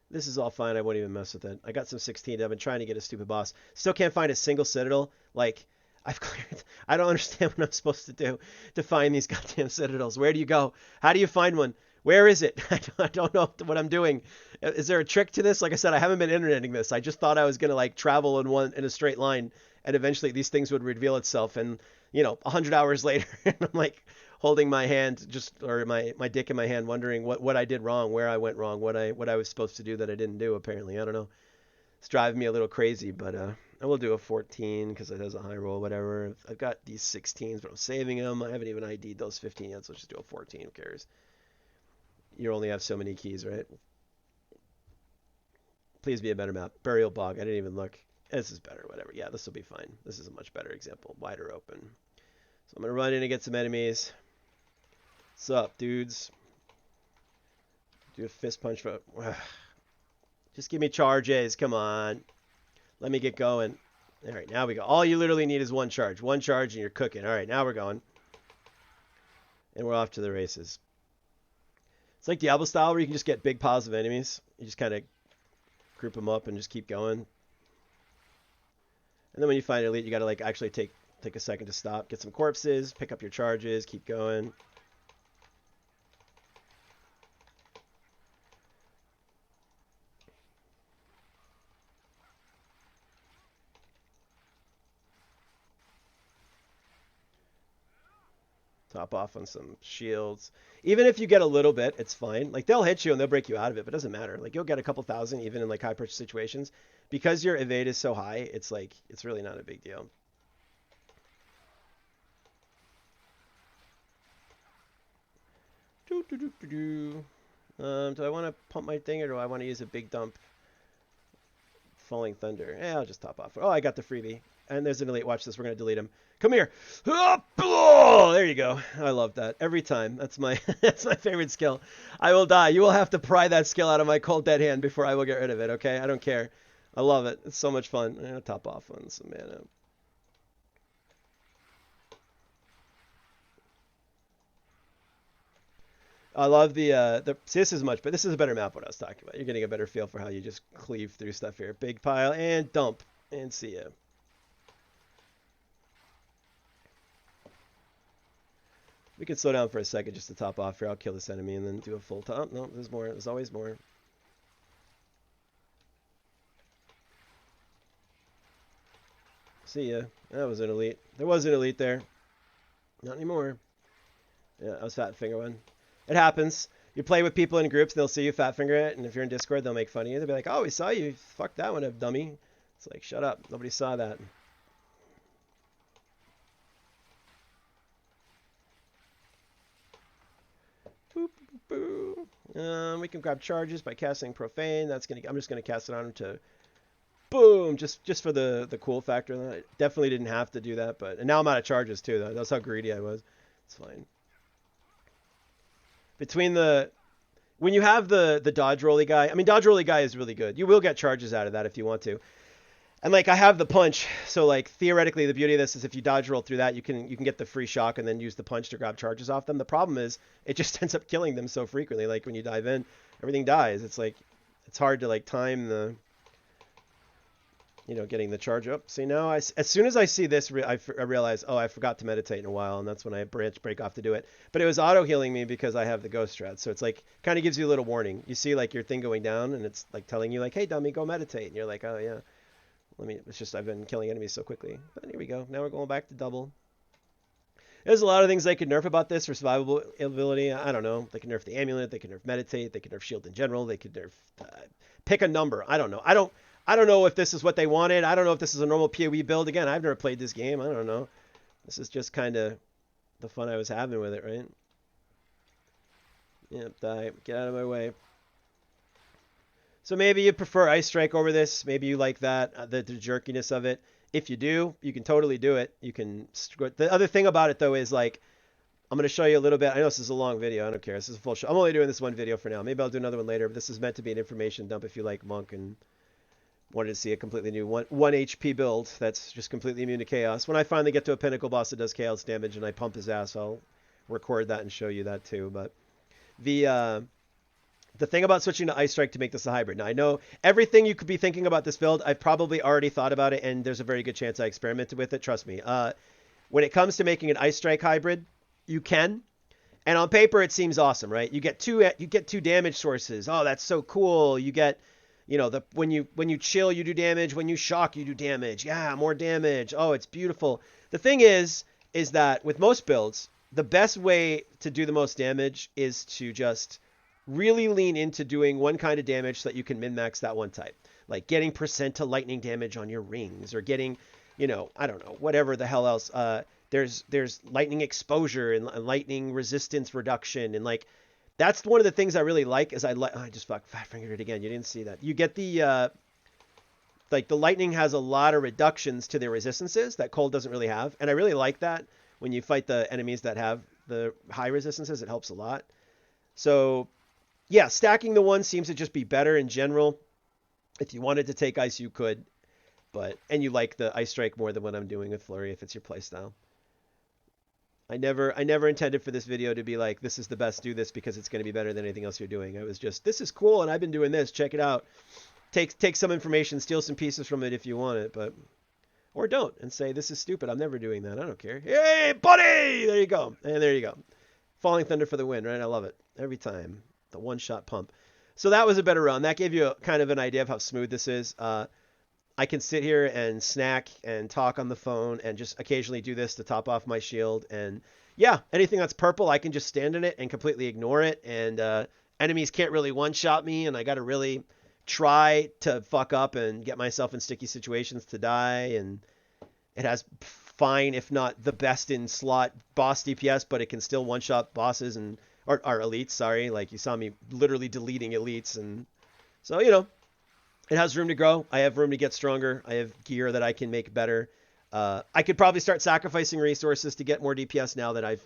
This is all fine. I won't even mess with it. I got some 16. I've been trying to get a stupid boss. Still can't find a single citadel. Like, I've cleared. I don't understand what I'm supposed to do to find these goddamn citadels. Where do you go? How do you find one? Where is it? I don't know what I'm doing. Is there a trick to this? Like I said, I haven't been interneting this. I just thought I was gonna like travel in a straight line, and eventually these things would reveal itself. And 100 hours later, and I'm like holding my hand, or my dick in my hand, wondering what I did wrong, where I went wrong, what I was supposed to do that I didn't do. Apparently, I don't know. It's driving me a little crazy, but I will do a 14 because it has a high roll, whatever. I've got these 16s, but I'm saving them. I haven't even ID'd those 15 yet, so let's just do a 14. Who cares? You only have so many keys, right? Please be a better map. Burial Bog. I didn't even look. This is better. Whatever. Yeah, this will be fine. This is a much better example. Wider open. So I'm going to run in and get some enemies. What's up, dudes? Do a fist punch for... Just give me charges. Come on. Let me get going. All right, now we go. All you literally need is one charge. One charge and you're cooking. All right, now we're going. And we're off to the races. It's like Diablo style where you can just get big piles of enemies. You just kind of group them up and just keep going. And then when you find elite, you got to like actually take a second to stop, get some corpses, pick up your charges, keep going. Top off on some shields. Even if you get a little bit, it's fine. Like they'll hit you and they'll break you out of it, but it doesn't matter. Like you'll get a couple thousand even in like high pressure situations. Because your evade is so high, it's like it's really not a big deal. Do I want to pump my thing or do I want to use a big dump? Falling Thunder. Yeah, I'll just top off. Oh, I got the freebie. And there's an elite. Watch this. We're going to delete him. Come here. Oh, there you go. I love that. Every time. That's my that's my favorite skill. I will die. You will have to pry that skill out of my cold dead hand before I will get rid of it, okay? I don't care. I love it. It's so much fun. I'm going to top off on some mana. I love see, this is much, but this is a better map what I was talking about. You're getting a better feel for how you just cleave through stuff here. Big pile and dump and see ya. We can slow down for a second just to top off here. I'll kill this enemy and then do a full top. No, there's more. There's always more. See ya. That was an elite. There was an elite there. Not anymore. Yeah, that was Fat Finger one. It happens. You play with people in groups, they'll see you fat finger it, and if you're in Discord, they'll make fun of you. They'll be like, "Oh, we saw you. Fuck that one up, dummy." It's like, shut up. Nobody saw that. Boop, boop, boop. We can grab charges by casting Profane. I'm just gonna cast it on him to boom, just for the cool factor. I definitely didn't have to do that, and now I'm out of charges too. That's how greedy I was. It's fine. When you have the dodge rolly guy, I mean, dodge rolly guy is really good. You will get charges out of that if you want to. And like I have the punch, so like theoretically the beauty of this is if you dodge roll through that, you can get the free shock and then use the punch to grab charges off them. The problem is it just ends up killing them so frequently. Like when you dive in, everything dies. It's like it's hard to like time the getting the charge up. See, now as soon as I see this, I realize, oh, I forgot to meditate in a while, and that's when I break off to do it. But it was auto healing me because I have the ghost strat, so it's like kind of gives you a little warning. You see like your thing going down, and it's like telling you like, hey, dummy, go meditate, and you're like, oh yeah. It's just I've been killing enemies so quickly. But here we go. Now we're going back to double. There's a lot of things they could nerf about this for survivability. I don't know. They could nerf the amulet. They could nerf meditate. They could nerf shield in general. They could nerf Pick a number. I don't know. I don't know if this is what they wanted. I don't know if this is a normal PoE build. Again, I've never played this game. I don't know. This is just kind of the fun I was having with it, right? Yep, die. Get out of my way. So maybe you prefer Ice Strike over this. Maybe you like that, the jerkiness of it. If you do, you can totally do it. You can. The other thing about it, though, is like, I'm going to show you a little bit. I know this is a long video. I don't care. This is a full show. I'm only doing this one video for now. Maybe I'll do another one later. But this is meant to be an information dump if you like Monk and wanted to see a completely new 1 HP build that's just completely immune to chaos. When I finally get to a pinnacle boss that does chaos damage and I pump his ass, I'll record that and show you that too. But the thing about switching to Ice Strike to make this a hybrid. Now, I know everything you could be thinking about this build, I've probably already thought about it, and there's a very good chance I experimented with it. Trust me. When it comes to making an Ice Strike hybrid, you can. And on paper, it seems awesome, right? You get two damage sources. Oh, that's so cool. You get, when you chill, you do damage. When you shock, you do damage. Yeah, more damage. Oh, it's beautiful. The thing is that with most builds, the best way to do the most damage is to just really lean into doing one kind of damage so that you can min-max that one type. Like getting percent to lightning damage on your rings, or getting, I don't know, whatever the hell else. There's lightning exposure and lightning resistance reduction, and like that's one of the things I really like. Is I just fat fingered it again. You didn't see that. You get the like the lightning has a lot of reductions to their resistances that cold doesn't really have, and I really like that when you fight the enemies that have the high resistances. It helps a lot. So yeah, stacking the one seems to just be better in general. If you wanted to take ice, you could, and you like the Ice Strike more than what I'm doing with Flurry if it's your playstyle. I never intended for this video to be like, this is the best, do this because it's going to be better than anything else you're doing. I was just, this is cool and I've been doing this, check it out. Take some information, steal some pieces from it if you want it, or don't, and say, this is stupid, I'm never doing that, I don't care. Hey, buddy! There you go. And there you go. Falling Thunder for the win, right? I love it. Every time. The one-shot pump. So that was a better run. That gave you kind of an idea of how smooth this is. I can sit here and snack and talk on the phone and just occasionally do this to top off my shield. And yeah, anything that's purple, I can just stand in it and completely ignore it. And enemies can't really one-shot me, and I got to really try to fuck up and get myself in sticky situations to die. And it has fine, if not the best in slot boss DPS, but it can still one-shot bosses and or elites, sorry. Like you saw me literally deleting elites. And so, it has room to grow. I have room to get stronger. I have gear that I can make better. I could probably start sacrificing resources to get more DPS now that I've,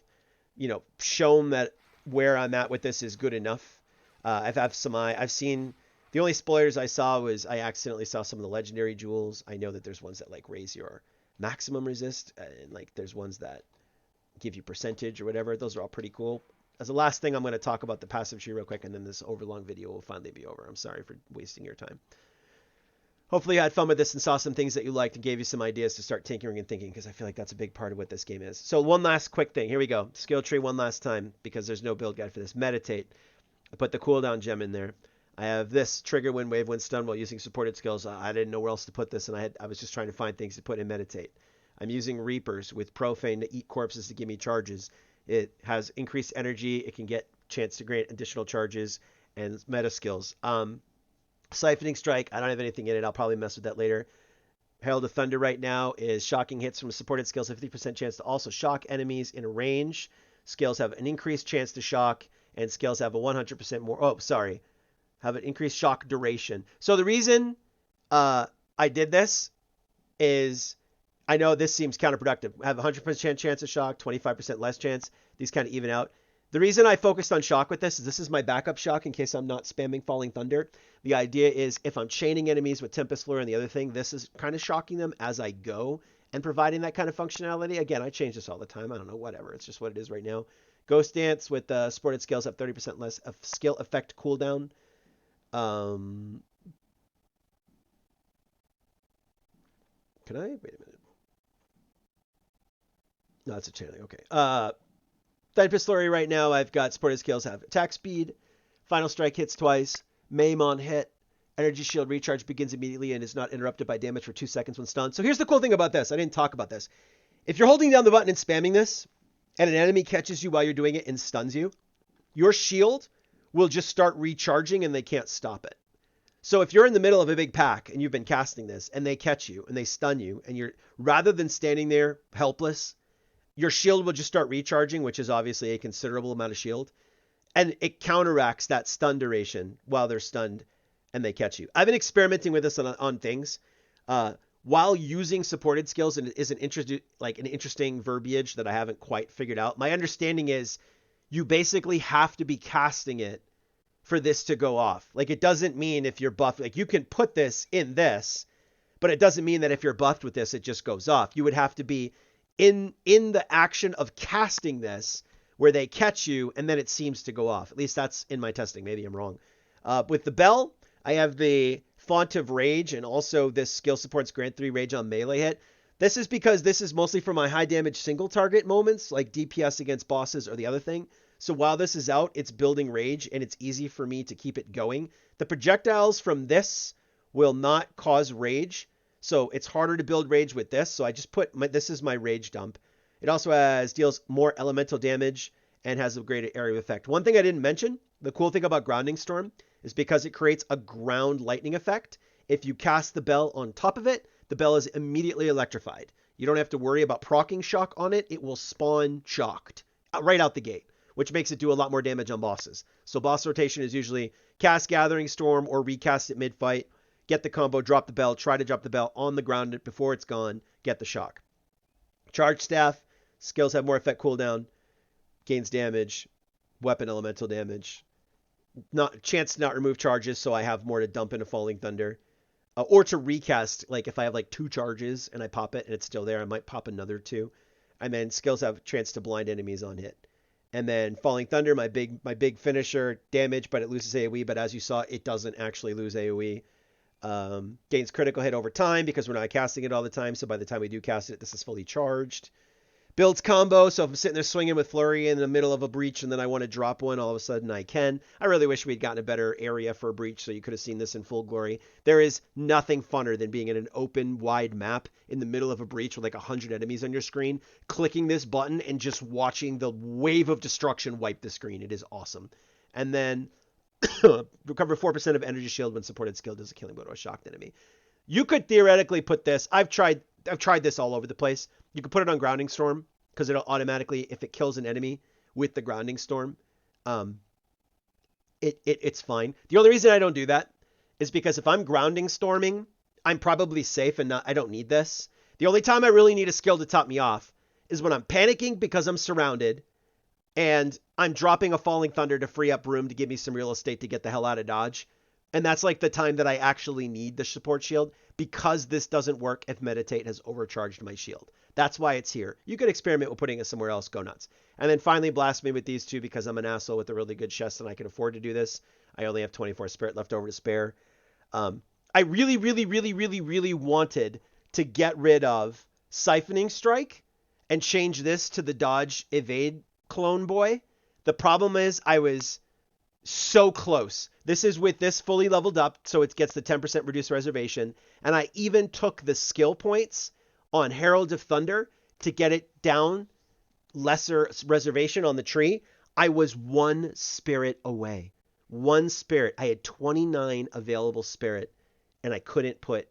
shown that where I'm at with this is good enough. I've seen, the only spoilers I saw was I accidentally saw some of the legendary jewels. I know that there's ones that like raise your maximum resist, and like there's ones that give you percentage or whatever. Those are all pretty cool. As the last thing, I'm going to talk about the passive tree real quick, and then this overlong video will finally be over. I'm sorry for wasting your time. Hopefully you had fun with this and saw some things that you liked and gave you some ideas to start tinkering and thinking, because I feel like that's a big part of what this game is. So one last quick thing. Here we go. Skill tree one last time, because there's no build guide for this. Meditate. I put the cooldown gem in there. I have this trigger wind wave when stunned while using supported skills. I didn't know where else to put this, and I was just trying to find things to put in Meditate. I'm using Reapers with Profane to eat corpses to give me charges. It has increased energy. It can get chance to grant additional charges and meta skills. Siphoning Strike, I don't have anything in it. I'll probably mess with that later. Herald of Thunder right now is shocking hits from supported skills, have 50% chance to also shock enemies in range. Skills have an increased chance to shock, and skills have a 100% more. Have an increased shock duration. So the reason I did this is, I know this seems counterproductive. I have a 100% chance of shock, 25% less chance. These kind of even out. The reason I focused on shock with this is my backup shock in case I'm not spamming Falling Thunder. The idea is if I'm chaining enemies with Tempest Flare and the other thing, this is kind of shocking them as I go and providing that kind of functionality. Again, I change this all the time. I don't know, whatever. It's just what it is right now. Ghost Dance with supported skills have 30% less of skill effect cooldown. Can I? Wait a minute. No, that's a channeling. Okay. Tempest Flurry right now, I've got supported skills have attack speed, final strike hits twice, maim on hit, energy shield recharge begins immediately and is not interrupted by damage for 2 seconds when stunned. So here's the cool thing about this. I didn't talk about this. If you're holding down the button and spamming this, and an enemy catches you while you're doing it and stuns you, your shield will just start recharging and they can't stop it. So if you're in the middle of a big pack and you've been casting this and they catch you and they stun you and you're rather than standing there helpless, your shield will just start recharging, which is obviously a considerable amount of shield, and it counteracts that stun duration while they're stunned and they catch you. I've been experimenting with this on things. While using supported skills and is an interesting verbiage that I haven't quite figured out. My understanding is you basically have to be casting it for this to go off. Like it doesn't mean if you're buffed, like you can put this in this, but it doesn't mean that if you're buffed with this, it just goes off. You would have to be in the action of casting this where they catch you and then it seems to go off. At least that's in my testing. Maybe I'm wrong. With the bell, I have the Font of Rage, and also this skill supports grant 3 rage on melee hit. This is because this is mostly for my high damage single target moments, like DPS against bosses or the other thing. So while this is out, it's building rage, and it's easy for me to keep it going. The projectiles from this will not cause rage, so it's harder to build rage with this. So I just this is my rage dump. It also deals more elemental damage and has a greater area effect. One thing I didn't mention, the cool thing about Grounding Storm is because it creates a ground lightning effect. If you cast the bell on top of it, the bell is immediately electrified. You don't have to worry about proccing shock on it. It will spawn shocked right out the gate, which makes it do a lot more damage on bosses. So boss rotation is usually cast Gathering Storm or recast it mid-fight, get the combo, drop the bell, try to drop the bell on the ground before it's gone, get the shock. Charge Staff, skills have more effect cooldown, gains damage, weapon elemental damage, not chance to not remove charges, so I have more to dump into Falling Thunder. Or to recast, like if I have like 2 charges and I pop it and it's still there, I might pop another 2. And then skills have chance to blind enemies on hit. And then Falling Thunder, my big finisher, damage, but it loses AoE, but as you saw, it doesn't actually lose AoE. Gains critical hit over time because we're not casting it all the time, so by the time we do cast it, this is fully charged. Builds combo, so if I'm sitting there swinging with Flurry in the middle of a breach and then I want to drop one, all of a sudden I can. I really wish we'd gotten a better area for a breach so you could have seen this in full glory. There is nothing funner than being in an open, wide map in the middle of a breach with like 100 enemies on your screen, clicking this button and just watching the wave of destruction wipe the screen. It is awesome. And then recover 4% of energy shield when supported skill does a killing blow to a shocked enemy. You could theoretically put this, I've tried this all over the place. You can put it on Grounding Storm because it'll automatically, if it kills an enemy with the Grounding Storm, it's fine. The only reason I don't do that is because if I'm Grounding Storming, I'm probably safe and I don't need this. The only time I really need a skill to top me off is when I'm panicking because I'm surrounded and I'm dropping a Falling Thunder to free up room to give me some real estate to get the hell out of dodge. And that's like the time that I actually need the support shield because this doesn't work if Meditate has overcharged my shield. That's why it's here. You could experiment with putting it somewhere else. Go nuts. And then finally Blasphemy with these two because I'm an asshole with a really good chest and I can afford to do this. I only have 24 spirit left over to spare. I really, really, really, really, really wanted to get rid of Siphoning Strike and change this to the Dodge Evade clone boy. The problem is I was so close. This is with this fully leveled up, so it gets the 10% reduced reservation. And I even took the skill points on Herald of Thunder to get it down lesser reservation on the tree. I was 1 spirit away. 1 spirit. I had 29 available spirit, and I couldn't put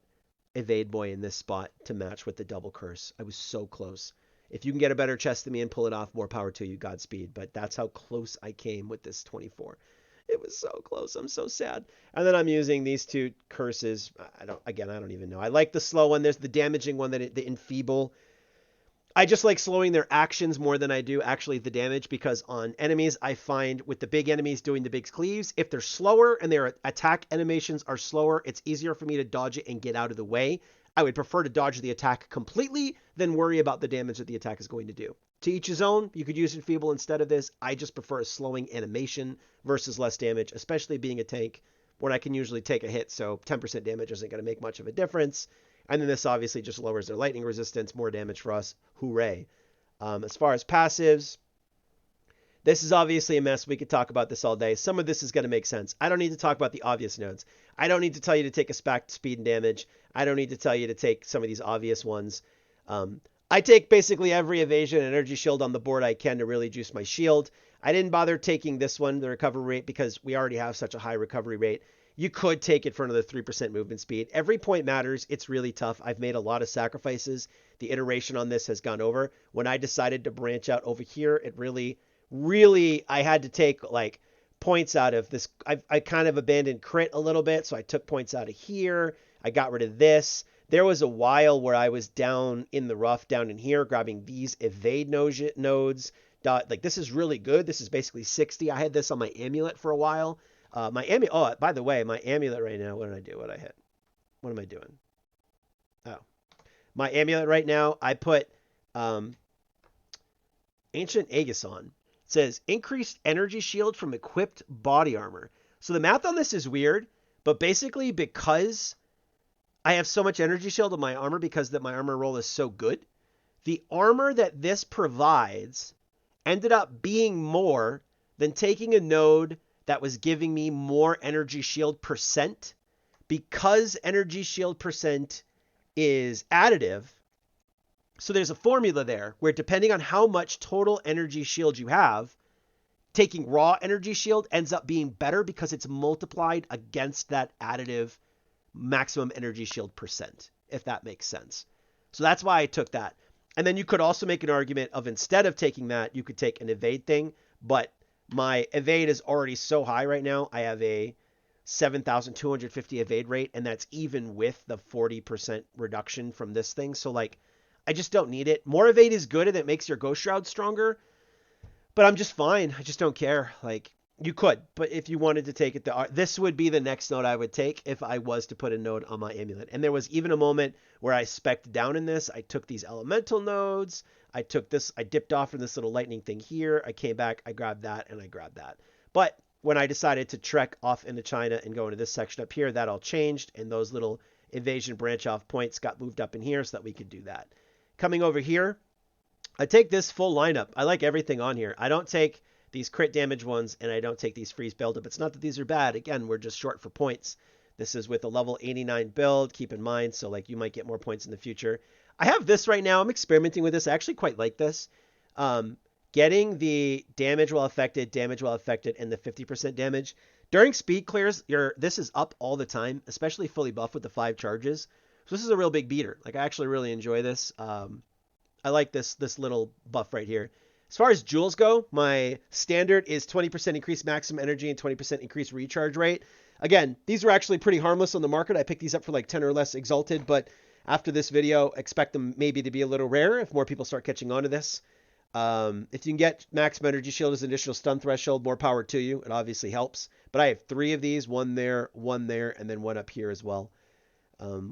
Evade Boy in this spot to match with the double curse. I was so close. If you can get a better chest than me and pull it off, more power to you, Godspeed. But that's how close I came with this 24. It was so close. I'm so sad. And then I'm using these 2 curses. I don't even know. I like the slow one. There's the damaging one, the enfeeble. I just like slowing their actions more than I do actually the damage because on enemies, I find with the big enemies doing the big cleaves, if they're slower and their attack animations are slower, it's easier for me to dodge it and get out of the way. I would prefer to dodge the attack completely than worry about the damage that the attack is going to do. To each his own, you could use Enfeeble instead of this. I just prefer a slowing animation versus less damage, especially being a tank when I can usually take a hit, so 10% damage isn't going to make much of a difference. And then this obviously just lowers their lightning resistance, more damage for us. Hooray. As far as passives, this is obviously a mess. We could talk about this all day. Some of this is going to make sense. I don't need to talk about the obvious nodes. I don't need to tell you to take a SPAC speed and damage. I don't need to tell you to take some of these obvious ones. I take basically every evasion and energy shield on the board I can to really juice my shield. I didn't bother taking this one, the recovery rate, because we already have such a high recovery rate. You could take it for another 3% movement speed. Every point matters. It's really tough. I've made a lot of sacrifices. The iteration on this has gone over. When I decided to branch out over here, it really, I had to take like points out of this. I kind of abandoned crit a little bit, so I took points out of here. I got rid of this. There was a while where I was down in the rough, down in here, grabbing these evade nodes. Like, this is really good. This is basically 60. I had this on my amulet for a while. Oh, by the way, my amulet right now, what did I do? What I hit? What am I doing? Oh, my amulet right now, I put Ancient Aegis on. It says increased energy shield from equipped body armor. So the math on this is weird, but basically because I have so much energy shield on my armor because that my armor roll is so good, the armor that this provides ended up being more than taking a node that was giving me more energy shield percent. Because energy shield percent is additive, so there's a formula there where depending on how much total energy shield you have, taking raw energy shield ends up being better because it's multiplied against that additive maximum energy shield percent, if that makes sense. So that's why I took that. And then you could also make an argument of instead of taking that, you could take an evade thing, but my evade is already so high right now. I have a 7,250 evade rate, and that's even with the 40% reduction from this thing. So like, I just don't need it. More evade is good and it makes your Ghost Shroud stronger, but I'm just fine. I just don't care. Like, you could, but if you wanted to take it, this would be the next node I would take if I was to put a node on my amulet. And there was even a moment where I specced down in this. I took these elemental nodes. I took this, I dipped off from this little lightning thing here. I came back, I grabbed that, and I grabbed that. But when I decided to trek off into China and go into this section up here, that all changed, and those little evasion branch off points got moved up in here so that we could do that. Coming over here, I take this full lineup. I like everything on here. I don't take these crit damage ones, and I don't take these freeze build-up. It's not that these are bad. Again, we're just short for points. This is with a level 89 build, keep in mind, so like you might get more points in the future. I have this right now. I'm experimenting with this. I actually quite like this. Getting the damage while affected, and the 50% damage. During speed clears, this is up all the time, especially fully buffed with the 5 charges. So this is a real big beater. Like, I actually really enjoy this. I like this little buff right here. As far as jewels go, my standard is 20% increased maximum energy and 20% increased recharge rate. Again, these were actually pretty harmless on the market. I picked these up for like 10 or less exalted, but after this video, expect them maybe to be a little rare if more people start catching on to this. If you can get maximum energy shield as an additional stun threshold, more power to you. It obviously helps. But I have 3 of these, one there, and then one up here as well.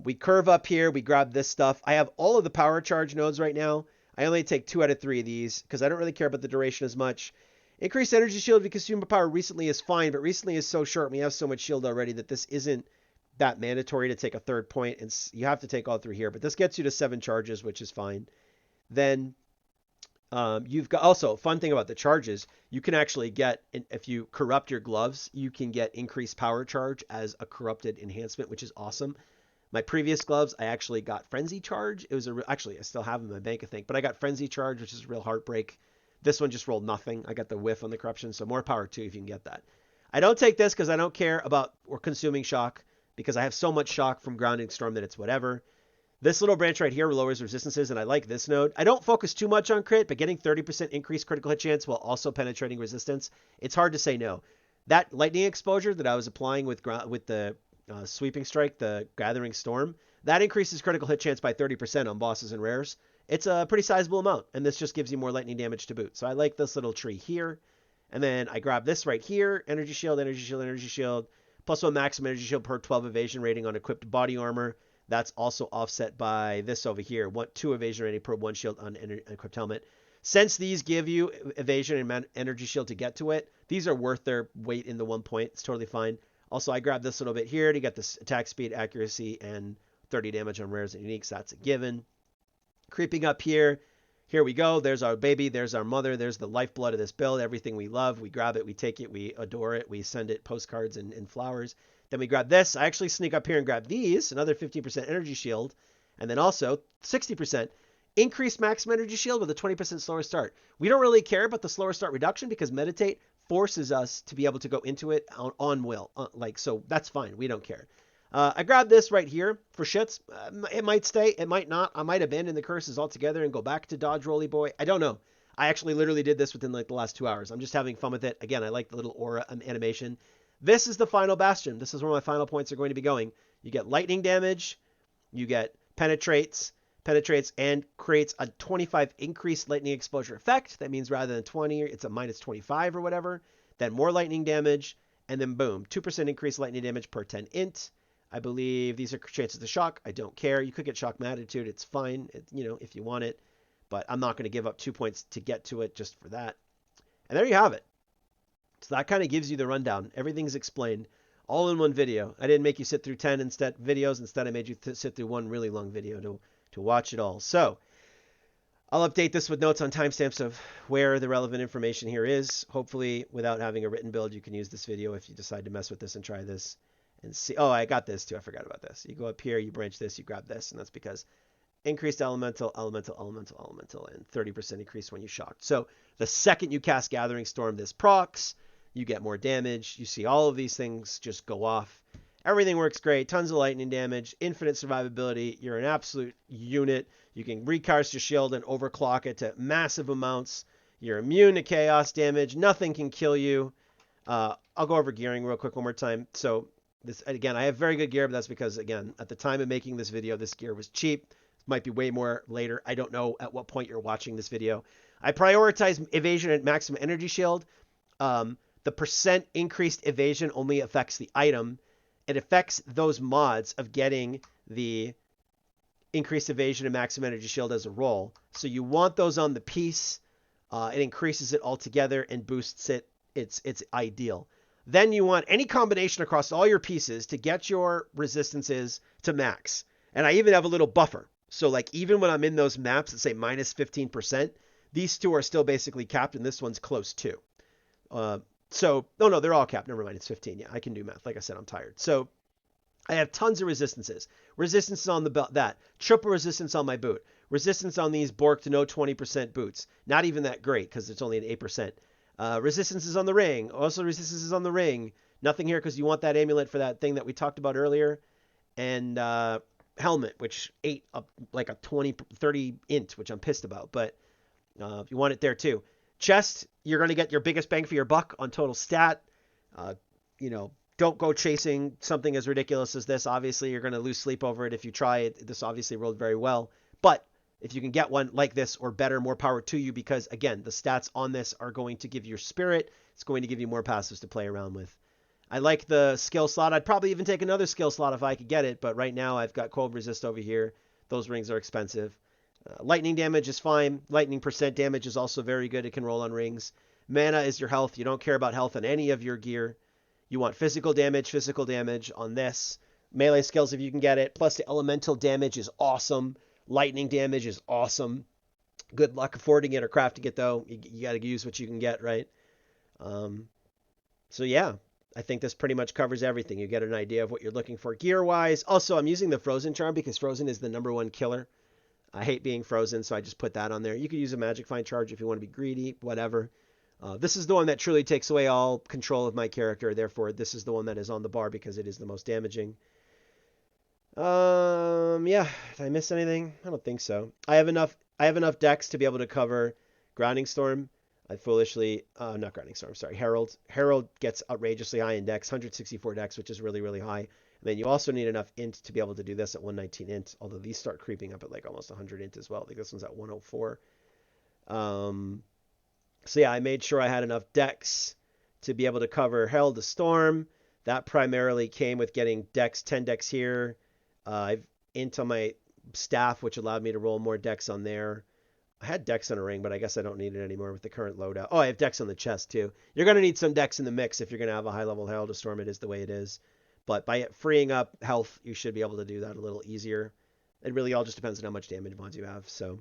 We curve up here. We grab this stuff. I have all of the power charge nodes right now. I only take 2 out of 3 of these because I don't really care about the duration as much. Increased energy shield if you consume power recently is fine, but recently is so short. We have so much shield already that this isn't that mandatory to take a 3rd point, and you have to take all 3 here. But this gets you to 7 charges, which is fine. Then you've got also fun thing about the charges. You can actually get, if you corrupt your gloves, you can get increased power charge as a corrupted enhancement, which is awesome. My previous gloves, I actually got Frenzy Charge. It was actually, I still have them in my bank, I think, but I got Frenzy Charge, which is a real heartbreak. This one just rolled nothing. I got the whiff on the corruption, so more power too if you can get that. I don't take this because I don't care about or consuming shock because I have so much shock from grounding storm that it's whatever. This little branch right here lowers resistances, and I like this node. I don't focus too much on crit, but getting 30% increased critical hit chance while also penetrating resistance, it's hard to say no. That lightning exposure that I was applying with the sweeping strike, the gathering storm, that increases critical hit chance by 30% on bosses and rares. It's a pretty sizable amount, and this just gives you more lightning damage to boot. So I like this little tree here. And then I grab this right here, energy shield, plus 1 maximum energy shield per 12 evasion rating on equipped body armor. That's also offset by this over here, 2 evasion rating per 1 shield on equipped helmet. Since these give you evasion and energy shield to get to it, these are worth their weight in the 1 point. It's totally fine. Also, I grabbed this little bit here to get this attack speed, accuracy, and 30 damage on rares and uniques. That's a given. Creeping up here, here we go. There's our baby. There's our mother. There's the lifeblood of this build. Everything we love. We grab it. We take it. We adore it. We send it postcards and flowers. Then we grab this. I actually sneak up here and grab these. Another 15% energy shield. And then also 60% increased maximum energy shield with a 20% slower start. We don't really care about the slower start reduction because Meditate forces us to be able to go into it on will. Like, so that's fine. We don't care. I grabbed this right here for shits. It might stay. It might not. I might abandon the curses altogether and go back to Dodge Roly Boy. I don't know. I actually literally did this within like the last 2 hours. I'm just having fun with it. Again, I like the little aura animation. This is the final bastion. This is where my final points are going to be going. You get lightning damage. You get penetrates, and creates a 25 increased lightning exposure effect. That means rather than 20, it's a minus 25 or whatever. Then more lightning damage, and then boom, 2% increased lightning damage per 10 int. I believe these are chances to shock. I don't care. You could get shock magnitude. It's fine, if you want it. But I'm not going to give up 2 points to get to it just for that. And there you have it. So that kind of gives you the rundown. Everything's explained all in one video. I didn't make you sit through 10 videos. Instead, I made you sit through one really long video to watch it all. So I'll update this with notes on timestamps of where the relevant information here is. Hopefully, without having a written build, you can use this video if you decide to mess with this and try this and see. Oh, I got this too. I forgot about this. You go up here, you branch this, you grab this, and that's because increased elemental, and 30% increase when you shocked. So the second you cast Gathering Storm, this procs, you get more damage. You see all of these things just go off. Everything works great. Tons of lightning damage, infinite survivability. You're an absolute unit. You can recast your shield and overclock it to massive amounts. You're immune to chaos damage. Nothing can kill you. I'll go over gearing real quick one more time. So this, again, I have very good gear, but that's because, again, at the time of making this video, this gear was cheap. Might be way more later. I don't know at what point you're watching this video. I prioritize evasion and maximum energy shield. The percent increased evasion only affects the item. It affects those mods of getting the increased evasion and maximum energy shield as a roll. So you want those on the piece. It increases it altogether and boosts it. It's ideal. Then you want any combination across all your pieces to get your resistances to max. And I even have a little buffer. So like even when I'm in those maps that say minus 15%, these two are still basically capped and this one's close too. No, they're all capped. Never mind, it's 15. Yeah, I can do math. Like I said, I'm tired. So I have tons of resistances. Resistances on the belt, that. Triple resistance on my boot. Resistance on these Bork to no 20% boots. Not even that great because it's only an 8%. Resistances on the ring. Also resistances on the ring. Nothing here because you want that amulet for that thing that we talked about earlier. And helmet, which ate up like a 30 int, which I'm pissed about. But you want it there too. Chest, you're going to get your biggest bang for your buck on total stat. Don't go chasing something as ridiculous as this. Obviously, you're going to lose sleep over it if you try it. This obviously rolled very well. But if you can get one like this or better, more power to you because, again, the stats on this are going to give you spirit. It's going to give you more passives to play around with. I like the skill slot. I'd probably even take another skill slot if I could get it. But right now, I've got cold resist over here. Those rings are expensive. Lightning damage is fine. Lightning percent damage is also very good. It can roll on rings. Mana is your health. You don't care about health on any of your gear. You want physical damage on this. Melee skills if you can get it. Plus the elemental damage is awesome. Lightning damage is awesome. Good luck affording it or crafting it though. You got to use what you can get, right? So yeah, I think this pretty much covers everything. You get an idea of what you're looking for gear-wise. Also, I'm using the Frozen charm because Frozen is the #1 killer. I hate being frozen, so I just put that on there. You could use a Magic Find charge if you want to be greedy, whatever. This is the one that truly takes away all control of my character. Therefore, this is the one that is on the bar because it is the most damaging. Yeah. Did I miss anything? I don't think so. I have enough decks to be able to cover Grounding Storm. I foolishly, not Grounding Storm, sorry, Herald. Herald gets outrageously high in dex, 164 dex, which is really, really high. And then you also need enough int to be able to do this at 119 int, although these start creeping up at like almost 100 int as well. I think this one's at 104. So yeah, I made sure I had enough dex to be able to cover Herald the Storm. That primarily came with getting dex, 10 dex here. I've int on my staff, which allowed me to roll more dex on there. I had dex on a ring, but I guess I don't need it anymore with the current loadout. Oh, I have dex on the chest too. You're going to need some dex in the mix if you're going to have a high-level Herald of Storm. It is the way it is. But by freeing up health, you should be able to do that a little easier. It really all just depends on how much damage mods you have. So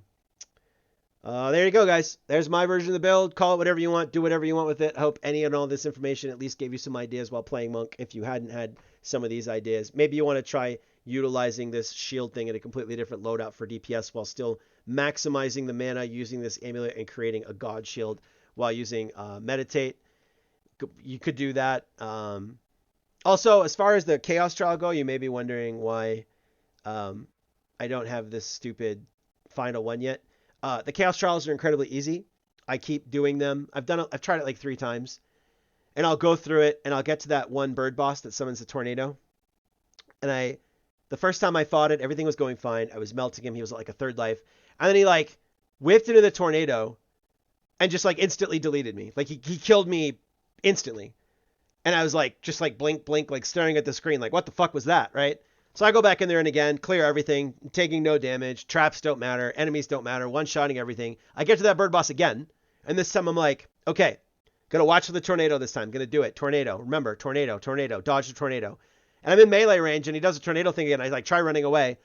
there you go, guys. There's my version of the build. Call it whatever you want. Do whatever you want with it. I hope any and all this information at least gave you some ideas while playing Monk if you hadn't had some of these ideas. Maybe you want to try utilizing this shield thing in a completely different loadout for DPS while still maximizing the mana using this amulet and creating a god shield while using Meditate. you could do that. Also, as far as the Chaos Trial go, you may be wondering why I don't have this stupid final one yet. The Chaos Trials are incredibly easy. I keep doing them. I've tried it like 3 times, and I'll go through it, and I'll get to that one bird boss that summons the tornado. And the first time I fought it, everything was going fine. I was melting him. He was at like a third life, and then he like whiffed into the tornado, and just like instantly deleted me. Like he killed me instantly. And I was like, just like blink, blink, like staring at the screen, like, what the fuck was that, right? So I go back in there and again, clear everything, taking no damage. Traps don't matter. Enemies don't matter. One-shotting everything. I get to that bird boss again. And this time I'm like, okay, gonna watch for the tornado this time. Gonna do it. Tornado. Remember, tornado, tornado. Dodge the tornado. And I'm in melee range and he does a tornado thing again. I like try running away.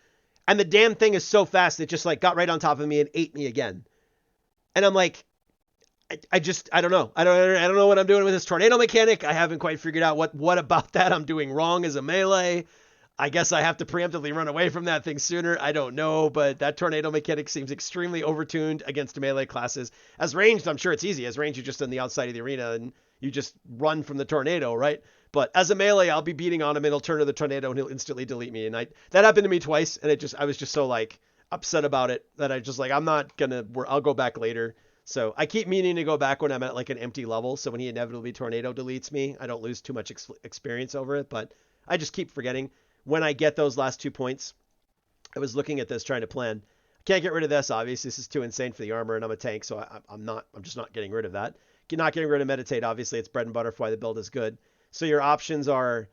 And the damn thing is so fast, it just like got right on top of me and ate me again. And I'm like, I don't know. I don't know what I'm doing with this tornado mechanic. I haven't quite figured out what about that I'm doing wrong as a melee. I guess I have to preemptively run away from that thing sooner. I don't know, but that tornado mechanic seems extremely overtuned against melee classes. As ranged, I'm sure it's easy. As ranged, you're just on the outside of the arena and you just run from the tornado, right? But as a melee, I'll be beating on him and he'll turn to the tornado and he'll instantly delete me. And that happened to me twice, and I was just so like upset about it that I just like I'll go back later. So I keep meaning to go back when I'm at like an empty level. So when he inevitably tornado deletes me, I don't lose too much experience over it. But I just keep forgetting. When I get those last 2 points, I was looking at this trying to plan. I can't get rid of this, obviously. This is too insane for the armor, and I'm a tank, so I'm just not getting rid of that. Not getting rid of meditate, obviously. It's bread and butter for why the build is good. So your options are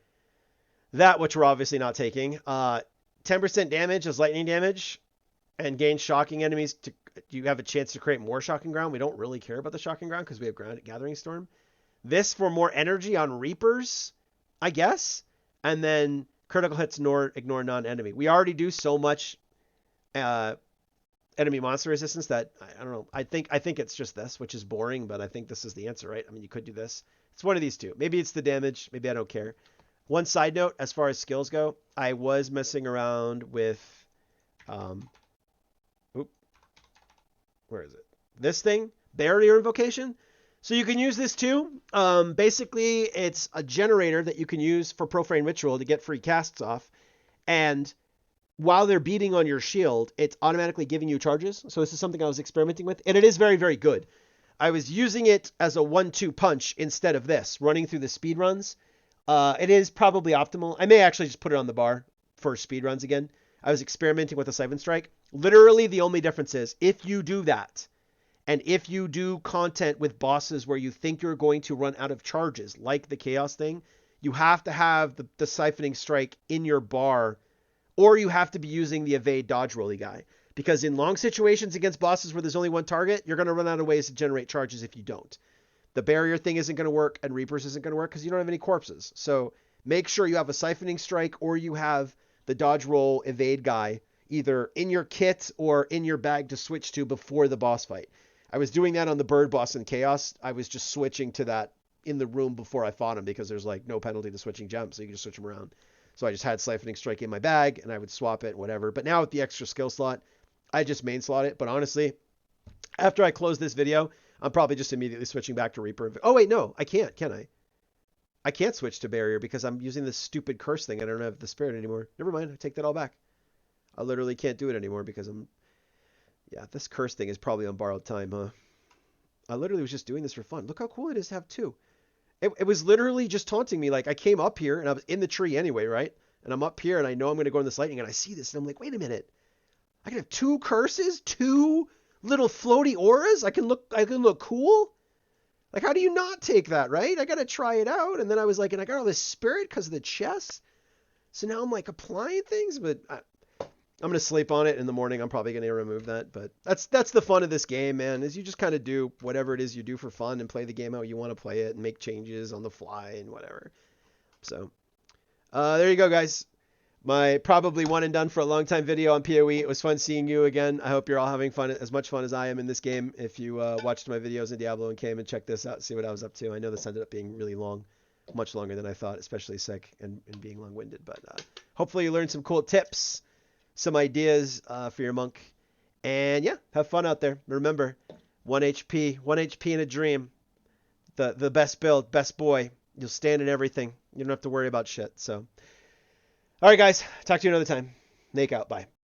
that, which we're obviously not taking. 10% damage is lightning damage, and gain shocking enemies to. You have a chance to create more shocking ground. We don't really care about the shocking ground because we have gathering storm. This for more energy on reapers, I guess, and then critical hits ignore non-enemy. We already do so much enemy monster resistance that I don't know. I think it's just this, which is boring, but I think this is the answer, right? I mean, you could do this. It's one of these two. Maybe it's the damage. Maybe I don't care. One side note, as far as skills go, I was messing around with where is it? This thing, barrier invocation. So you can use this too. Basically, it's a generator that you can use for profane ritual to get free casts off. And while they're beating on your shield, it's automatically giving you charges. So this is something I was experimenting with, and it is very, very good. I was using it as a 1-2 punch instead of this, running through the speed runs. It is probably optimal. I may actually just put it on the bar for speed runs again. I was experimenting with a Siphon Strike. Literally, the only difference is if you do that, and if you do content with bosses where you think you're going to run out of charges, like the Chaos thing, you have to have the Siphoning Strike in your bar, or you have to be using the evade dodge rolly guy. Because in long situations against bosses where there's only one target, you're going to run out of ways to generate charges if you don't. The barrier thing isn't going to work, and Reapers isn't going to work because you don't have any corpses. So make sure you have a Siphoning Strike, or you have the dodge roll evade guy either in your kit or in your bag to switch to before the boss fight. I was doing that on the bird boss in Chaos. I was just switching to that in the room before I fought him because there's like no penalty to switching gems, so you can just switch them around. So I just had Siphoning Strike in my bag and I would swap it, whatever. But now with the extra skill slot, I just main slot it. But honestly, after I close this video, I'm probably just immediately switching back to Reaper. Oh wait, no, I can't, can I? I can't switch to barrier because I'm using this stupid curse thing. I don't have the spirit anymore. Never mind. I take that all back. I literally can't do it anymore because yeah, this curse thing is probably on borrowed time, huh? I literally was just doing this for fun. Look how cool it is to have two. It was literally just taunting me. Like I came up here and I was in the tree anyway, right? And I'm up here and I know I'm going to go in this lightning and I see this and I'm like, wait a minute. I can have two curses, two little floaty auras. I can look cool. Like, how do you not take that, right? I got to try it out. And then I was like, and I got all this spirit because of the chest. So now I'm like applying things, but I'm going to sleep on it in the morning. I'm probably going to remove that. But that's the fun of this game, man, is you just kind of do whatever it is you do for fun and play the game how you want to play it and make changes on the fly and whatever. So there you go, guys. My probably one and done for a long time video on PoE. It was fun seeing you again. I hope you're all having fun, as much fun as I am in this game. If you watched my videos in Diablo and came and checked this out, see what I was up to. I know this ended up being really long, much longer than I thought, especially sick and being long-winded. But hopefully you learned some cool tips, some ideas for your monk. And yeah, have fun out there. Remember, 1 HP in a dream. the best build, best boy. You'll stand in everything. You don't have to worry about shit. So, all right, guys. Talk to you another time. Nate out. Bye.